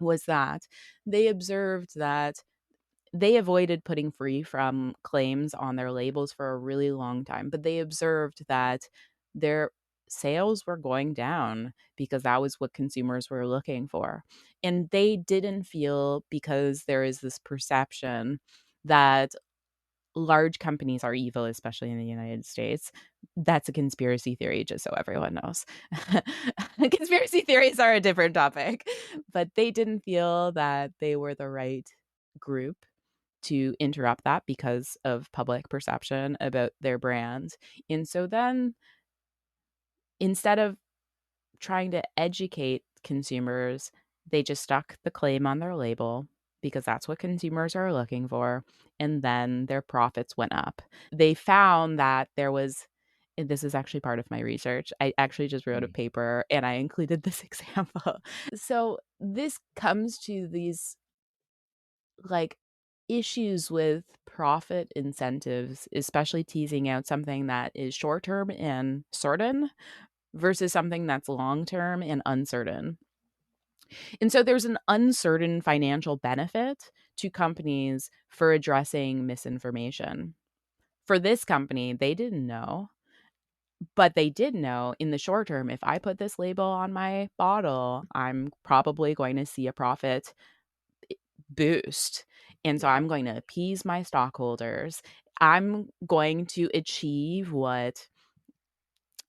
Speaker 2: was that they observed that they avoided putting free from claims on their labels for a really long time, but they observed that their sales were going down because that was what consumers were looking for. And they didn't feel, because there is this perception that large companies are evil, especially in the United States. That's a conspiracy theory, just so everyone knows. Conspiracy theories are a different topic, but they didn't feel that they were the right group to interrupt that because of public perception about their brand. And so then, instead of trying to educate consumers, they just stuck the claim on their label because that's what consumers are looking for. And then their profits went up. They found that there was, and this is actually part of my research. I actually just wrote a
Speaker 1: mm,
Speaker 2: paper and I included this example. So this comes to these like issues with profit incentives, especially teasing out something that is short term and certain versus something that's long term and uncertain. And so there's an uncertain financial benefit to companies for addressing misinformation. For this company, they didn't know, but they did know in the short term, if I put this label on my bottle, I'm probably going to see a profit boost. And so
Speaker 1: yeah.
Speaker 2: I'm going to appease my stockholders. I'm going to achieve what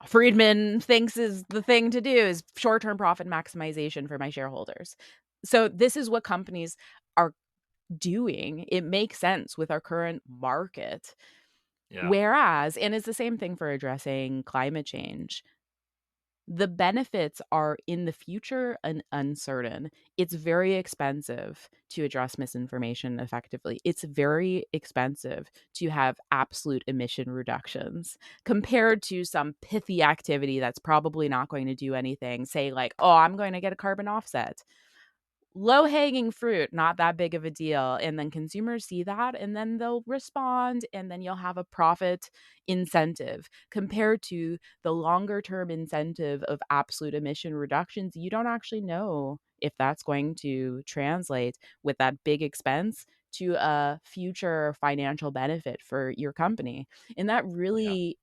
Speaker 2: Friedman thinks is the thing to do, is short-term profit maximization for my shareholders. So this is what companies are doing. It makes sense with our current market.
Speaker 1: Yeah.
Speaker 2: Whereas, and it's the same thing for addressing climate change, The benefits are in the future and uncertain. It's very expensive to address misinformation effectively. It's very expensive to have absolute emission reductions compared to some pithy activity that's probably not going to do anything. Say, like, oh, I'm going to get a carbon offset. Low hanging fruit, not that big of a deal. And then consumers see that and then they'll respond, and then you'll have a profit incentive compared to the longer term incentive of absolute emission reductions. You don't actually know if that's going to translate with that big expense to a future financial benefit for your company. And that
Speaker 1: Yeah.
Speaker 2: really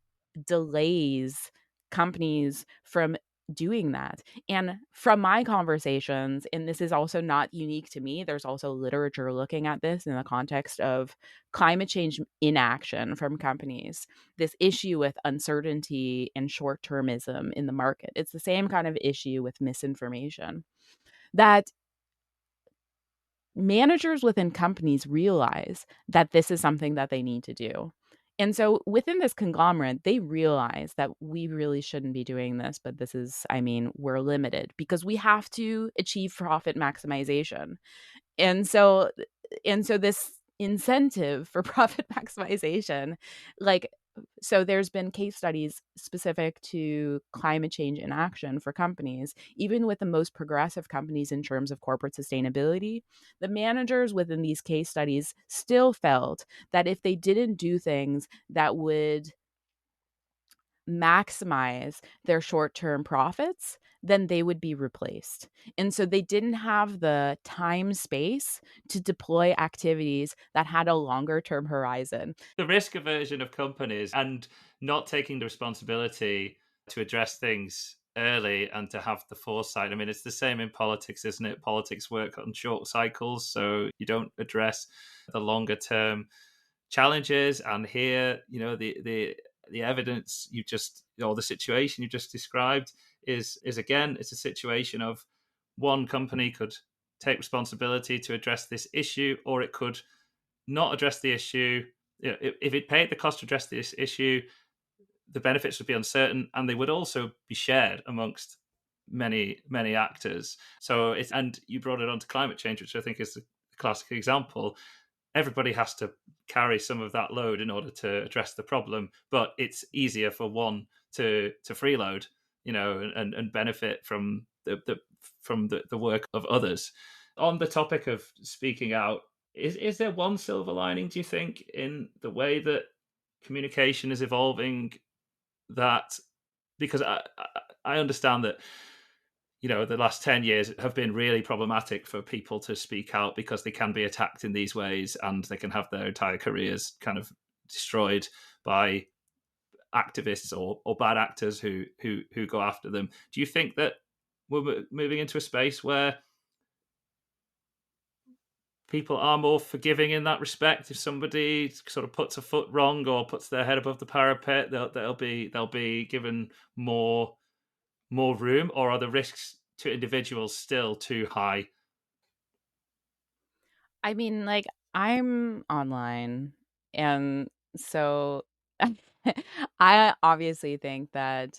Speaker 2: delays companies from doing that. And from my conversations, and this is also not unique to me, there's also literature looking at this in the context of climate change inaction from companies, this issue with uncertainty and short termism in the market. It's the same kind of issue with misinformation, that managers within companies realize that this is something that they need to do. And so within this conglomerate, they realize that we really shouldn't be doing this, but this is, I mean, we're limited because we have to achieve profit maximization. And so this incentive for profit maximization, like, so there's been case studies specific to climate change in action for companies, even with the most progressive companies in terms of corporate sustainability. The managers within these case studies still felt that if they didn't do things that would maximize their short-term profits, then they would be replaced. And so they didn't have the time space to deploy activities that had a longer term horizon.
Speaker 1: The risk aversion of companies and not taking the responsibility to address things early and to have the foresight. I mean, it's the same in politics, isn't it? Politics work on short cycles, so you don't address the longer term challenges. And here, the evidence you just, or the situation you just described is again, it's a situation of one company could take responsibility to address this issue, or it could not address the issue. If it paid the cost to address this issue, the benefits would be uncertain, and they would also be shared amongst many actors. So it's, and you brought it on to climate change, which I think is the classic example. Everybody has to carry some of that load in order to address the problem, but it's easier for one to freeload, and benefit from the work of others. On the topic of speaking out, is there one silver lining, do you think, in the way that communication is evolving? That, because I understand that the last 10 years have been really problematic for people to speak out because they can be attacked in these ways and they can have their entire careers kind of destroyed by activists or bad actors who go after them. Do you think that we're moving into a space where people are more forgiving in that respect? If somebody sort of puts a foot wrong or puts their head above the parapet, they'll be given more room, or are the risks to individuals still too high?
Speaker 2: I mean, like, I'm online, and so I obviously think that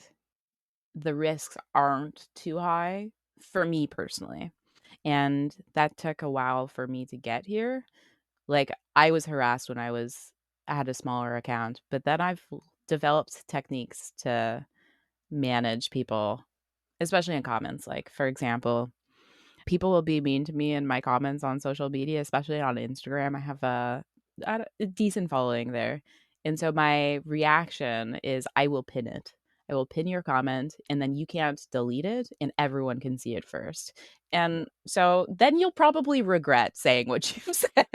Speaker 2: the risks aren't too high for me personally. And that took a while for me to get here. Like, I was harassed when I had a smaller account, but then I've developed techniques to manage people, especially in comments. Like, for example, people will be mean to me in my comments on social media, especially on Instagram. I have a decent following there. And so my reaction is I will pin it. I will pin your comment, and then you can't delete it and everyone can see it first. And so then you'll probably regret saying what you said.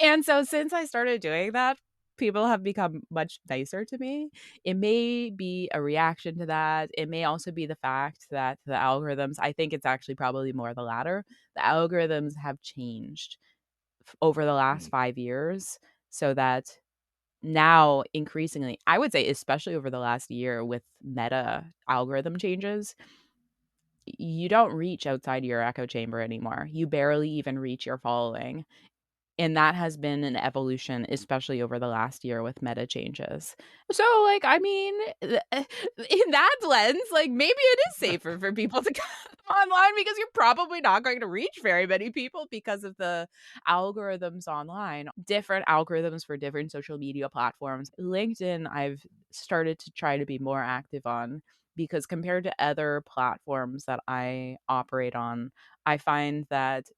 Speaker 2: And so since I started doing that, people have become much nicer to me. It may be a reaction to that. It may also be the fact that the algorithms, I think it's actually probably more the latter. The algorithms have changed over the last
Speaker 1: Mm.
Speaker 2: 5 years, so that now increasingly, I would say, especially over the last year with meta algorithm changes, you don't reach outside your echo chamber anymore. You barely even reach your following. And that has been an evolution, especially over the last year with meta changes. So, like, I mean, in that lens, like, maybe it is safer for people to come online because you're probably not going to reach very many people because of the algorithms online, different algorithms for different social media platforms. LinkedIn, I've started to try to be more active on because compared to other platforms that I operate on, I find that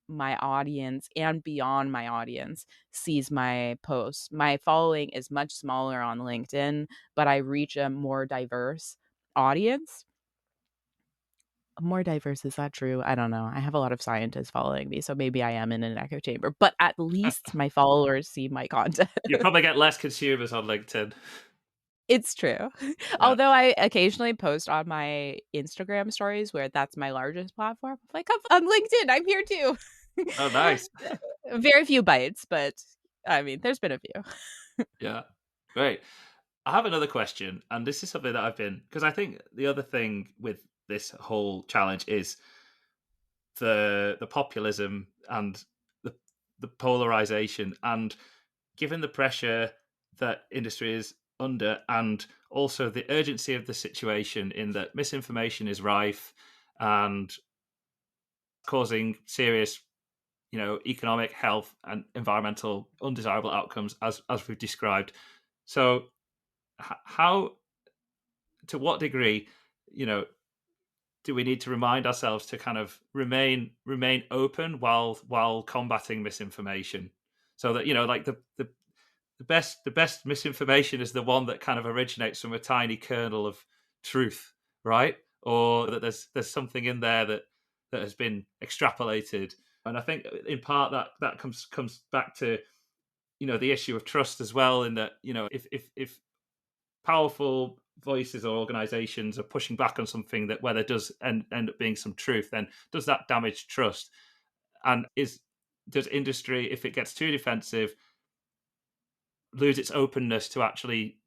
Speaker 2: my audience and beyond my audience sees my posts. My following is much smaller on LinkedIn, but I reach a more diverse audience. More diverse, is that true? I don't know. I have a lot of scientists following me, so maybe I am in an echo chamber, but at least my followers see my content.
Speaker 1: You probably get less consumers on LinkedIn.
Speaker 2: It's true.
Speaker 1: Yeah.
Speaker 2: Although I occasionally post on my Instagram stories where that's my largest platform. Like, I'm on LinkedIn, I'm here too.
Speaker 1: Oh, nice.
Speaker 2: Very few bites, but I mean, there's been a few.
Speaker 1: Yeah. Great. I have another question, and this is something that I've been, because I think the other thing with this whole challenge is the populism and the polarization, and given the pressure that industry is under, and also the urgency of the situation in that misinformation is rife and causing serious, economic, health, and environmental undesirable outcomes, as we've described. So, how, to what degree, you know, do we need to remind ourselves to kind of remain open while combating misinformation, so that, like the best misinformation is the one that kind of originates from a tiny kernel of truth, right? Or that there's something in there that has been extrapolated. And I think in part that comes back to, the issue of trust as well, in that, if powerful voices or organizations are pushing back on something that where there does end up being some truth, then does that damage trust? And does industry, if it gets too defensive, lose its openness to actually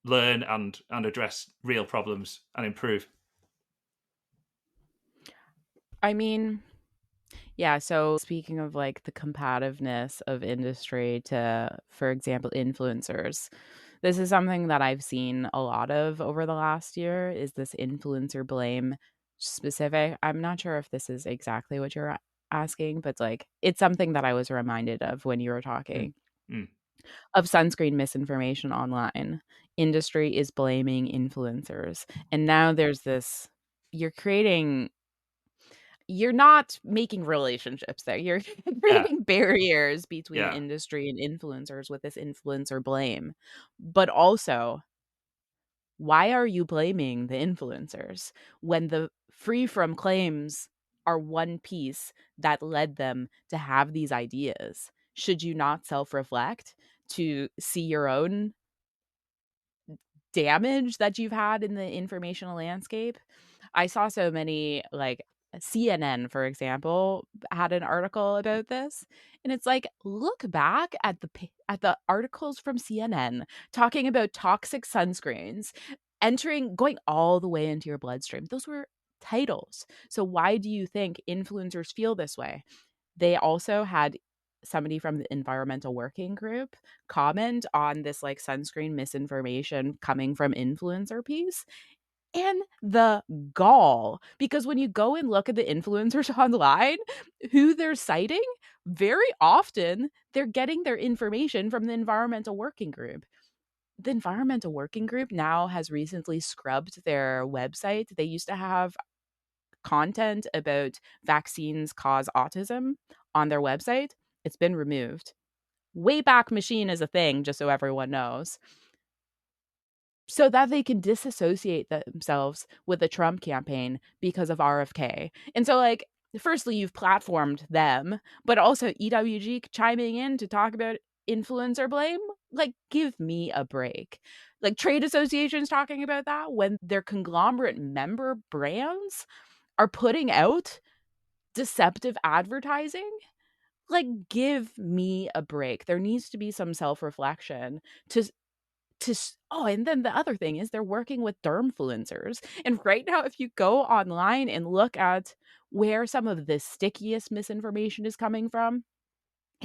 Speaker 1: learn and address real problems and improve?
Speaker 2: I mean, yeah, so speaking of like the competitiveness of industry to, for example, influencers, this is something that I've seen a lot of over the last year is this influencer blame specific. I'm not sure if this is exactly what you're asking, but like it's something that I was reminded of when you were
Speaker 1: Mm.
Speaker 2: talking
Speaker 1: Mm.
Speaker 2: of sunscreen misinformation online. Industry is blaming influencers. And now there's this, you're creating, you're not making relationships there. You're
Speaker 1: Yeah,
Speaker 2: creating barriers between
Speaker 1: yeah,
Speaker 2: industry and influencers with this influencer blame. But also, why are you blaming the influencers when the free from claims are one piece that led them to have these ideas? Should you not self reflect to see your own damage that you've had in the informational landscape? I saw so many, like, CNN, for example, had an article about this, and it's like, look back at the articles from CNN talking about toxic sunscreens going all the way into your bloodstream. Those were titles. So why do you think influencers feel this way? They also had somebody from the environmental working group comment on this like sunscreen misinformation coming from influencer piece, and the gall, because when you go and look at the influencers online, who they're citing, very often they're getting their information from the environmental working group. The environmental working group now has recently scrubbed their website. They used to have content about vaccines cause autism on their website. It's been removed. Wayback Machine is a thing, just so everyone knows, so that they can disassociate themselves with the Trump campaign because of RFK. And so, like, firstly, you've platformed them, but also EWG chiming in to talk about influencer blame. Like, give me a break. Like, trade associations talking about that when their conglomerate member brands are putting out deceptive advertising. Like, give me a break. There needs to be some self-reflection to and then the other thing is they're working with dermfluencers. And right now, if you go online and look at where some of the stickiest misinformation is coming from,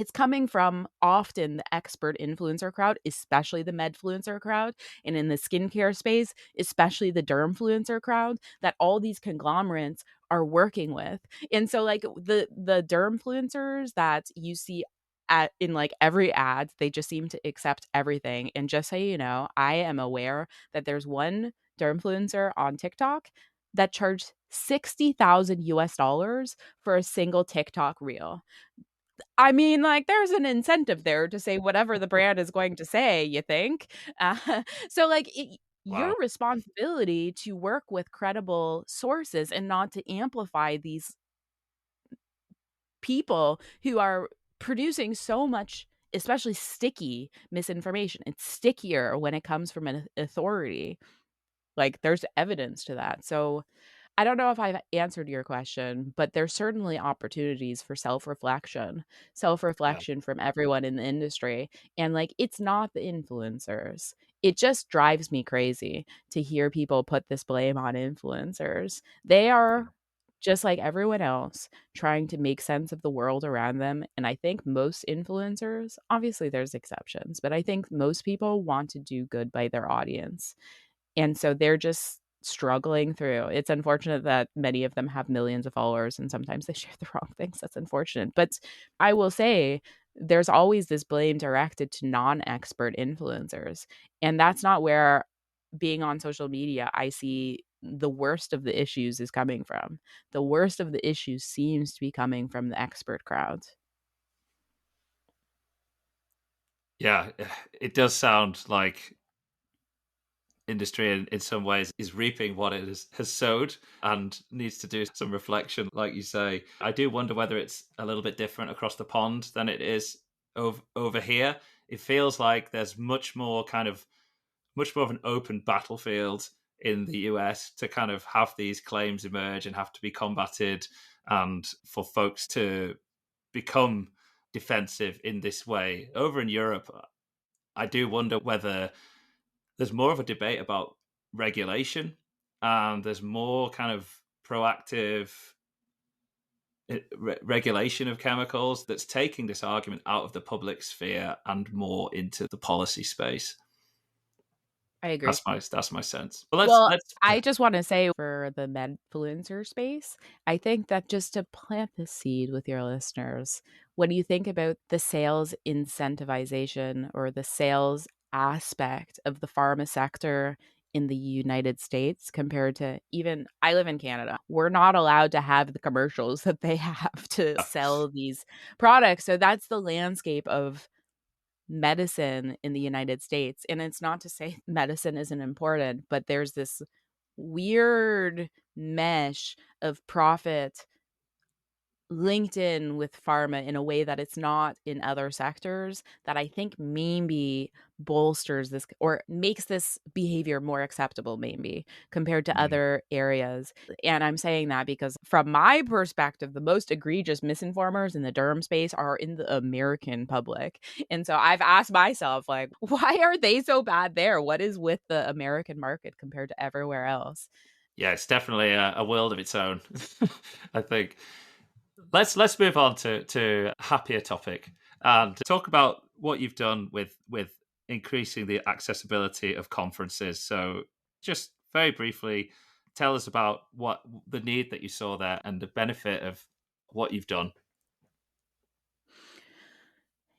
Speaker 2: it's coming from often the expert influencer crowd, especially the medfluencer crowd, and in the skincare space, especially the dermfluencer crowd, that all these conglomerates are working with. And so like the dermfluencers that you see at in like every ad, they just seem to accept everything. And just so you know, I am aware that there's one dermfluencer on TikTok that charged 60,000 US dollars for a single TikTok reel. I mean, like, there's an incentive there to say whatever the brand is going to say, you think? So, like, your
Speaker 1: Wow.
Speaker 2: responsibility to work with credible sources and not to amplify these people who are producing so much, especially sticky misinformation. It's stickier when it comes from an authority. Like, there's evidence to that. So, I don't know if I've answered your question, but there's certainly opportunities for
Speaker 1: Yeah.
Speaker 2: self-reflection from everyone in the industry. And like, it's not the influencers. It just drives me crazy to hear people put this blame on influencers. They
Speaker 1: Yeah.
Speaker 2: are just like everyone else trying to make sense of the world around them. And I think most influencers, obviously there's exceptions, but I think most people want to do good by their audience. And so they're just struggling through. It's unfortunate that many of them have millions of followers and sometimes they share the wrong things. That's unfortunate. But I will say there's always this blame directed to non-expert influencers. And that's not where being on social media I see the worst of the issues is coming from. The worst of the issues seems to be coming from the expert crowd.
Speaker 1: Yeah, it does sound like industry in some ways is reaping what it has sowed and needs to do some reflection, like you say. I do wonder whether it's a little bit different across the pond than it is over here. It feels like there's much more of an open battlefield in the US to kind of have these claims emerge and have to be combated, and for folks to become defensive in this way. Over in Europe, I do wonder whether there's more of a debate about regulation, and there's more kind of proactive regulation of chemicals that's taking this argument out of the public sphere and more into the policy space.
Speaker 2: I agree.
Speaker 1: That's my sense. But
Speaker 2: Well,
Speaker 1: let's
Speaker 2: I just want to say for the medfluencer space, I think that just to plant the seed with your listeners, what do you think about the sales incentivization or the sales aspect of the pharma sector in the United States compared to even I live in Canada. We're not allowed to have the commercials that they have to sell these products. So that's the landscape of medicine in the United States. And it's not to say medicine isn't important, but there's this weird mesh of profit linked in with pharma in a way that it's not in other sectors that I think maybe bolsters this or makes this behavior more acceptable, maybe compared to
Speaker 1: Mm,
Speaker 2: other areas. And I'm saying that because, from my perspective, the most egregious misinformers in the derm space are in the American public. And so I've asked myself, like, why are they so bad there? What is with the American market compared to everywhere else?
Speaker 1: yeah, it's definitely a world of its own. I think. Let's move on to a happier topic and talk about what you've done with increasing the accessibility of conferences. So, just very briefly, tell us about what the need that you saw there and the benefit of what you've done.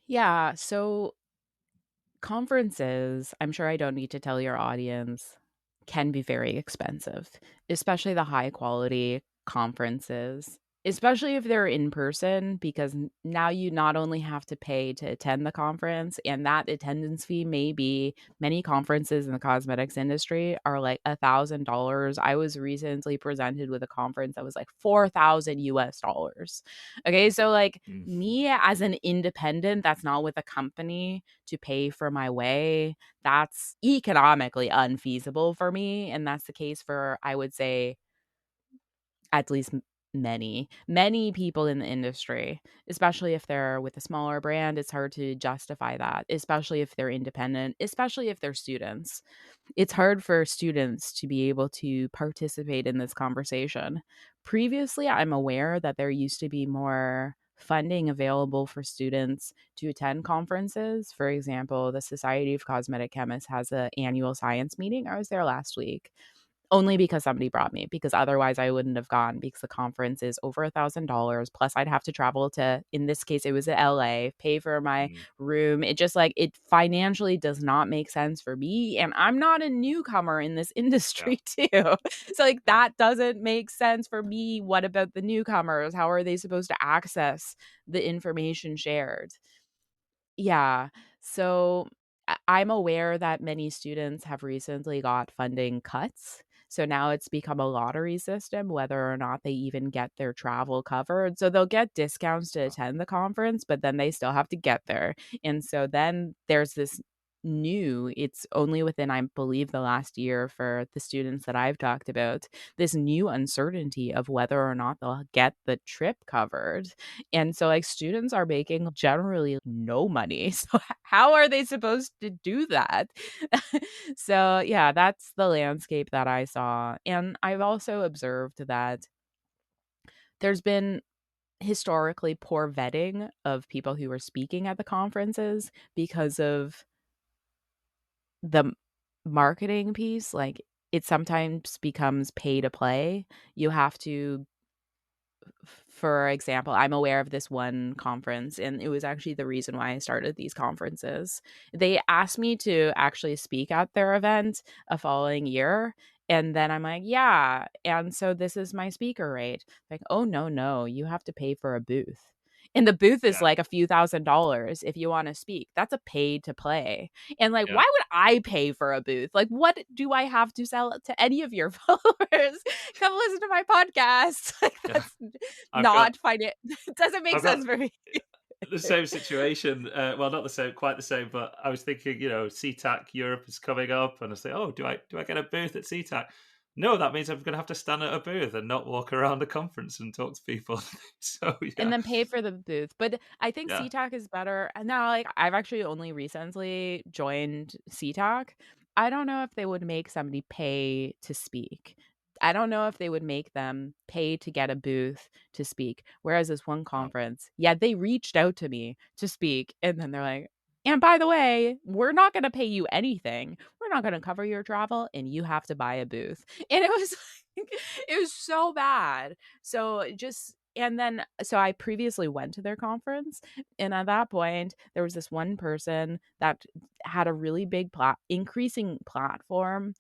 Speaker 2: Yeah. So conferences, I'm sure I don't need to tell your audience, can be very expensive, especially the high quality conferences, especially if they're in person, because now you not only have to pay to attend the conference, and that attendance fee may be many conferences in the cosmetics industry are like $1,000. I was recently presented with a conference that was like 4,000 US dollars. Okay, so like
Speaker 1: Mm,
Speaker 2: me as an independent that's not with a company to pay for my way, that's economically unfeasible for me. And that's the case for, I would say, at least many people in the industry, especially if they're with a smaller brand. It's hard to justify that, especially if they're independent, especially if they're students. It's hard for students to be able to participate in this conversation. Previously, I'm aware that there used to be more funding available for students to attend conferences. For example, the Society of Cosmetic Chemists has an annual science meeting. I was there last week only because somebody brought me, because otherwise I wouldn't have gone, because the conference is over $1,000. Plus I'd have to travel to, in this case, it was in LA, pay for my room. It just like, it financially does not make sense for me. And I'm not a newcomer in this industry too. So like that doesn't make sense for me. What about the newcomers? How are they supposed to access the information shared? Yeah. So I'm aware that many students have recently got funding cuts. So now it's become a lottery system, whether or not they even get their travel covered. So they'll get discounts to attend the conference, but then they still have to get there. And so then there's this it's only within, I believe, the last year for the students that I've talked about, this new uncertainty of whether or not they'll get the trip covered. And so like students are making generally no money. So how are they supposed to do that? So yeah, that's the landscape that I saw. And I've also observed that there's been historically poor vetting of people who are speaking at the conferences because of the marketing piece. Like it sometimes becomes pay to play. You have to, for example, I'm aware of this one conference, and it was actually the reason why I started these conferences. They asked me to actually speak at their event a following year. And then I'm like, yeah. And so this is my speaker rate. Like, oh, no, no, you have to pay for a booth. And the booth is like a few $1,000s if you want to speak. That's a pay to play. And like, why would I pay for a booth? Like, what do I have to sell to any of your followers? Come listen to my podcast. Like, that's not finance. It doesn't make sense for me.
Speaker 1: The same situation. Well, not the same, quite the same, but I was thinking, CTAC Europe is coming up, and I say, oh, do I get a booth at CTAC? No, that means I'm going to have to stand at a booth and not walk around the conference and talk to people. So yeah,
Speaker 2: and then pay for the booth. But I think CTAC is better. And now, like, I've actually only recently joined CTAC. I don't know if they would make somebody pay to speak. I don't know if they would make them pay to get a booth to speak. Whereas this one conference, they reached out to me to speak. And then they're like, and by the way, we're not going to pay you anything. We're not going to cover your travel, and you have to buy a booth. And it was like, it was so bad. So I previously went to their conference, and at that point there was this one person that had a really big increasing platform.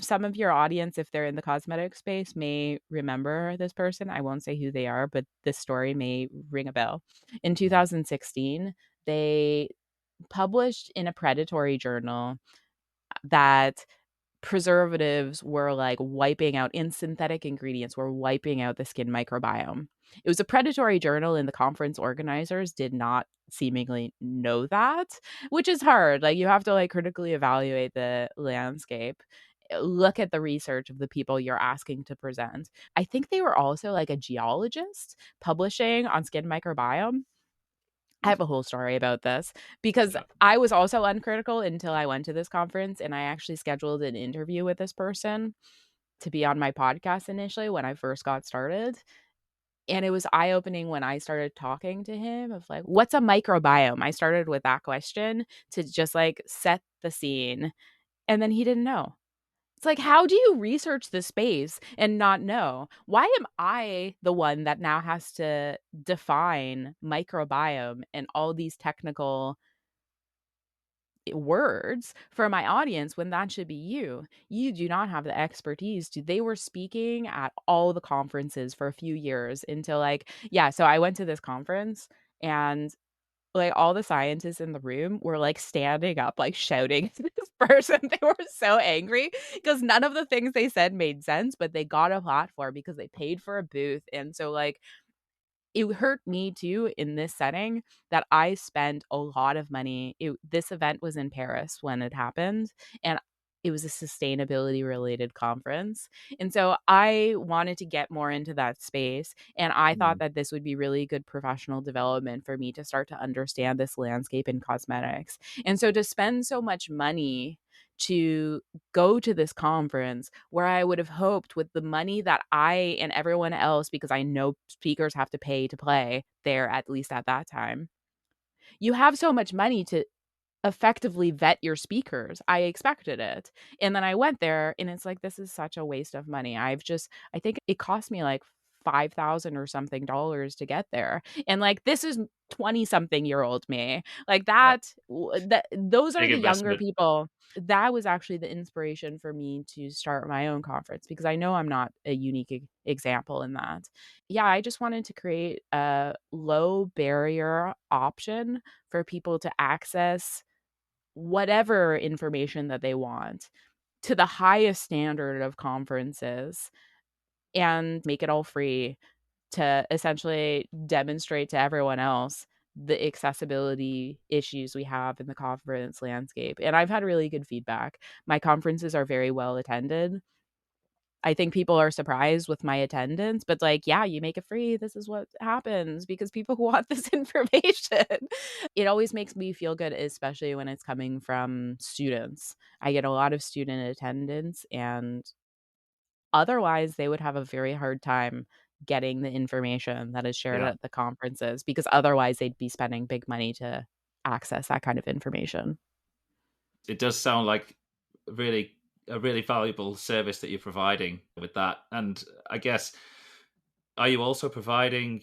Speaker 2: Some of your audience, if they're in the cosmetic space, may remember this person. I won't say who they are, but this story may ring a bell. In 2016, they published in a predatory journal that preservatives were like wiping out, in synthetic ingredients were wiping out the skin microbiome. It was a predatory journal, and the conference organizers did not seemingly know that, which is hard. Like you have to like critically evaluate the landscape, look at the research of the people you're asking to present. I think they were also like a geologist publishing on skin microbiome. I have a whole story about this because I was also uncritical until I went to this conference, and I actually scheduled an interview with this person to be on my podcast initially when I first got started. And it was eye-opening when I started talking to him of like, what's a microbiome? I started with that question to just like set the scene. And then he didn't know. It's like, how do you research the space and not know? Why am I the one that now has to define microbiome and all these technical words for my audience when that should be you? You do not have the expertise. They were speaking at all the conferences for a few years until so I went to this conference, and like all the scientists in the room were like standing up, like shouting at this person. They were so angry because none of the things they said made sense, but they got a platform because they paid for a booth. And so like it hurt me too in this setting that I spent a lot of money. This event was in Paris when it happened, and it was a sustainability related conference. And so I wanted to get more into that space. And I thought that this would be really good professional development for me to start to understand this landscape in cosmetics. And so to spend so much money to go to this conference where I would have hoped with the money that I and everyone else, because I know speakers have to pay to play there, at least at that time. You have so much money to effectively vet your speakers. I expected it. And then I went there and it's like, this is such a waste of money. I think it cost me like 5,000 or something dollars to get there. And like, this is 20 something year old me. Like
Speaker 1: Yeah.
Speaker 2: those are
Speaker 1: Big
Speaker 2: the younger
Speaker 1: investment.
Speaker 2: people. That was actually the inspiration for me to start my own conference, because I know I'm not a unique example in that. Yeah, I just wanted to create a low barrier option for people to access whatever information that they want to the highest standard of conferences, and make it all free, to essentially demonstrate to everyone else the accessibility issues we have in the conference landscape. And I've had really good feedback. My conferences are very well attended. I think people are surprised with my attendance, but like, yeah, you make it free. This is what happens because people want this information. It always makes me feel good, especially when it's coming from students. I get a lot of student attendance, and otherwise, they would have a very hard time getting the information that is shared
Speaker 1: Yeah.
Speaker 2: at the conferences, because otherwise they'd be spending big money to access that kind of information.
Speaker 1: It does sound like really a really valuable service that you're providing with that. And I guess, are you also providing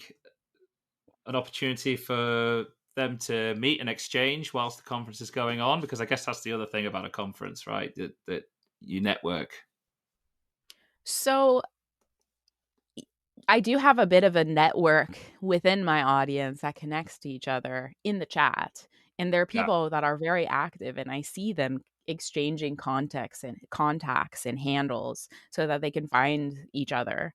Speaker 1: an opportunity for them to meet and exchange whilst the conference is going on? Because I guess that's the other thing about a conference, right? That you network.
Speaker 2: So I do have a bit of a network within my audience that connects to each other in the chat. And there are
Speaker 1: Yeah.
Speaker 2: people that are very active, and I see them exchanging contacts and handles so that they can find each other.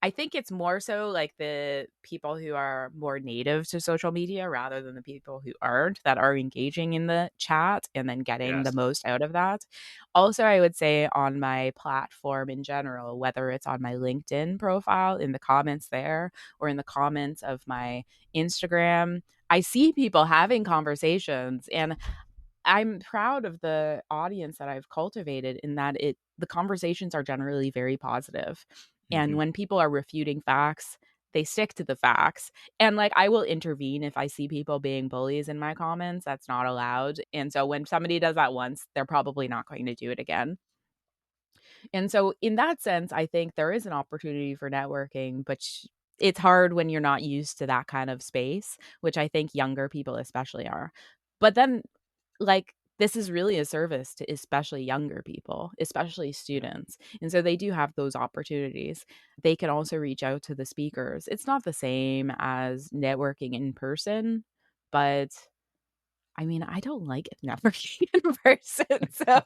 Speaker 2: I think it's more so like the people who are more native to social media rather than the people who aren't, that are engaging in the chat and then getting the
Speaker 1: Yes.
Speaker 2: most out of that. Also, I would say on my platform in general, whether it's on my LinkedIn profile, in the comments there, or in the comments of my Instagram, I see people having conversations, and I'm proud of the audience that I've cultivated, in that the conversations are generally very positive. And
Speaker 1: Hmm.
Speaker 2: when people are refuting facts, they stick to the facts. And like, I will intervene if I see people being bullies in my comments. That's not allowed. And so when somebody does that once, they're probably not going to do it again. And so in that sense, I think there is an opportunity for networking, but it's hard when you're not used to that kind of space, which I think younger people especially are. But then, like, this is really a service to especially younger people, especially
Speaker 1: Yeah.
Speaker 2: students. And so they do have those opportunities. They can also reach out to the speakers. It's not the same as networking in person, but I mean, I don't like networking in person, so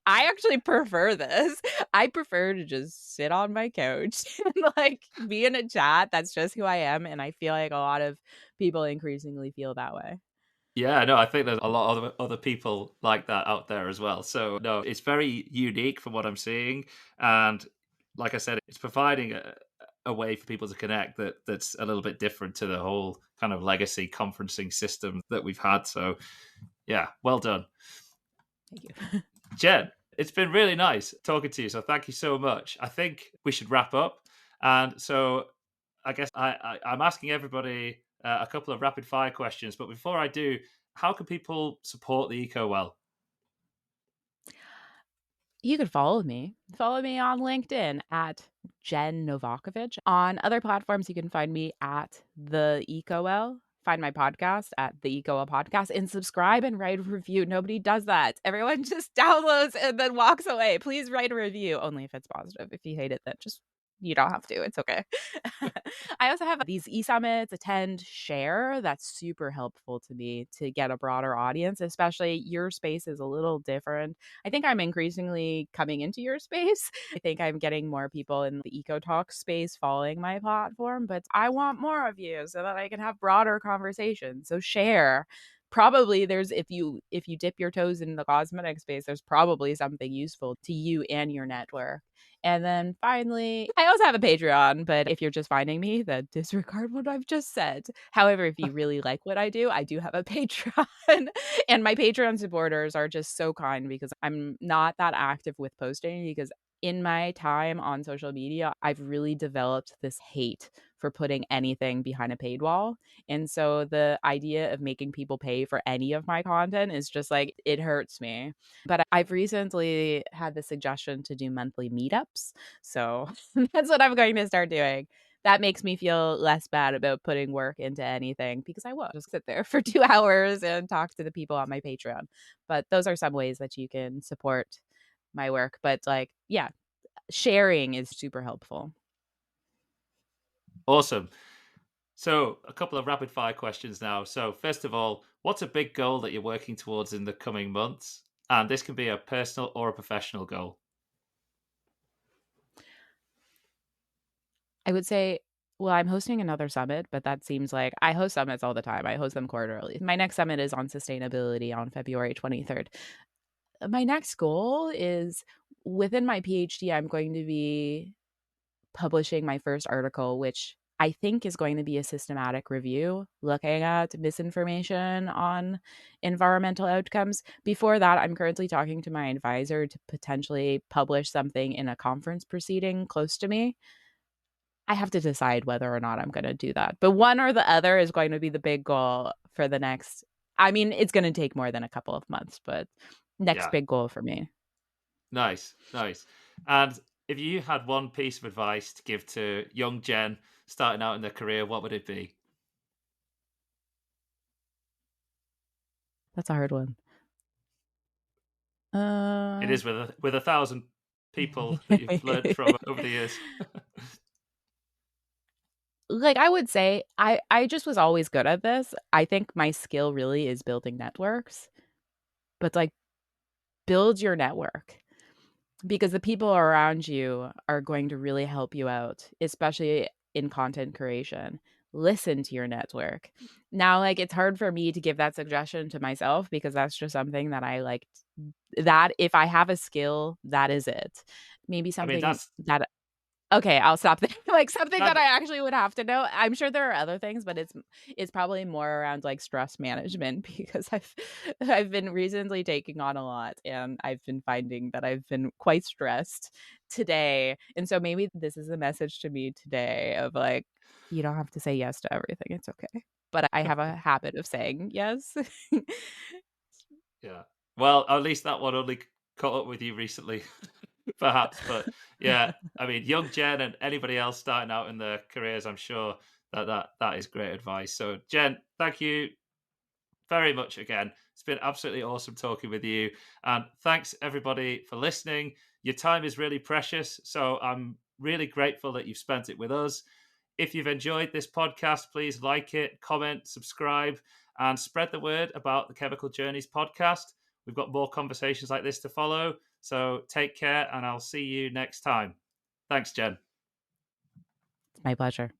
Speaker 2: I actually prefer this. I prefer to just sit on my couch and, like, be in a chat. That's just who I am, and I feel like a lot of people increasingly feel that way.
Speaker 1: Yeah, no, I think there's a lot of other people like that out there as well. So no, it's very unique from what I'm seeing, and like I said, it's providing a way for people to connect that's a little bit different to the whole kind of legacy conferencing system that we've had. So yeah, well done,
Speaker 2: Thank you.
Speaker 1: Jen. It's been really nice talking to you. So thank you so much. I think we should wrap up, and so I guess I'm asking everybody a couple of rapid fire questions. But before I do, how can people support the Eco Well?
Speaker 2: You can follow me. Follow me on LinkedIn at Jen Novakovic. On other platforms, you can find me at the EcoL. Find my podcast at the EcoL Podcast, and subscribe and write a review. Nobody does that. Everyone just downloads and then walks away. Please write a review, only if it's positive. If you hate it, then just you don't have to. It's okay. I also have these e-summits, attend, share. That's super helpful to me to get a broader audience, especially your space is a little different. I think I'm increasingly coming into your space. I think I'm getting more people in the eco talk space following my platform, but I want more of you so that I can have broader conversations. So share. probably there's if you dip your toes in the cosmetic space, there's probably something useful to you and your network. And then finally, I also have a Patreon, but if you're just finding me, then disregard what I've just said. However, if you really like what I do have a Patreon. And my Patreon supporters are just so kind because I'm not that active with posting because in my time on social media, I've really developed this hate for putting anything behind a paid wall. And so the idea of making people pay for any of my content is just like, it hurts me. But I've recently had the suggestion to do monthly meetups. So that's what I'm going to start doing. That makes me feel less bad about putting work into anything because I will just sit there for 2 hours and talk to the people on my Patreon. But those are some ways that you can support my work. But like, yeah, sharing is super helpful.
Speaker 1: Awesome. So, a couple of rapid fire questions now. So, first of all, what's a big goal that you're working towards in the coming months? And this can be a personal or a professional goal.
Speaker 2: I would say, well, I'm hosting another summit, but that seems like I host summits all the time. I host them quarterly. My next summit is on sustainability on February 23rd. My next goal is within my PhD, I'm going to be publishing my first article, which I think is going to be a systematic review looking at misinformation on environmental outcomes. Before that, I'm currently talking to my advisor to potentially publish something in a conference proceeding close to me. I have to decide whether or not I'm going to do that. But one or the other is going to be the big goal for the next. I mean, it's going to take more than a couple of months, but next
Speaker 1: Yeah.
Speaker 2: big goal for me.
Speaker 1: Nice. Nice. And if you had one piece of advice to give to young Jen starting out in their career, what would it be?
Speaker 2: That's a hard one.
Speaker 1: It is with 1,000 people that you've learned from over the years.
Speaker 2: Like I would say I just was always good at this. I think my skill really is building networks. But like build your network because the people around you are going to really help you out, especially in content creation. Listen to your network. Now like it's hard for me to give that suggestion to myself because that's just something that I like that if I have a skill, that is it. Maybe
Speaker 1: I mean,
Speaker 2: something that okay, I'll stop there. Like something that
Speaker 1: that,
Speaker 2: I actually would have to know. I'm sure there are other things, but it's probably more around like stress management because I've been recently taking on a lot and I've been finding that I've been quite stressed today. And so maybe this is a message to me today of like you don't have to say yes to everything. It's okay. But I have a habit of saying yes.
Speaker 1: yeah. Well, at least that one only caught up with you recently, perhaps. But yeah, I mean, young Jen and anybody else starting out in their careers, I'm sure that is great advice. So, Jen, thank you very much again. It's been absolutely awesome talking with you. And thanks everybody for listening. Your time is really precious. So I'm really grateful that you've spent it with us. If you've enjoyed this podcast, please like it, comment, subscribe, and spread the word about the Chemical Journeys podcast. We've got more conversations like this to follow. So take care, and I'll see you next time. Thanks, Jen.
Speaker 2: It's my pleasure.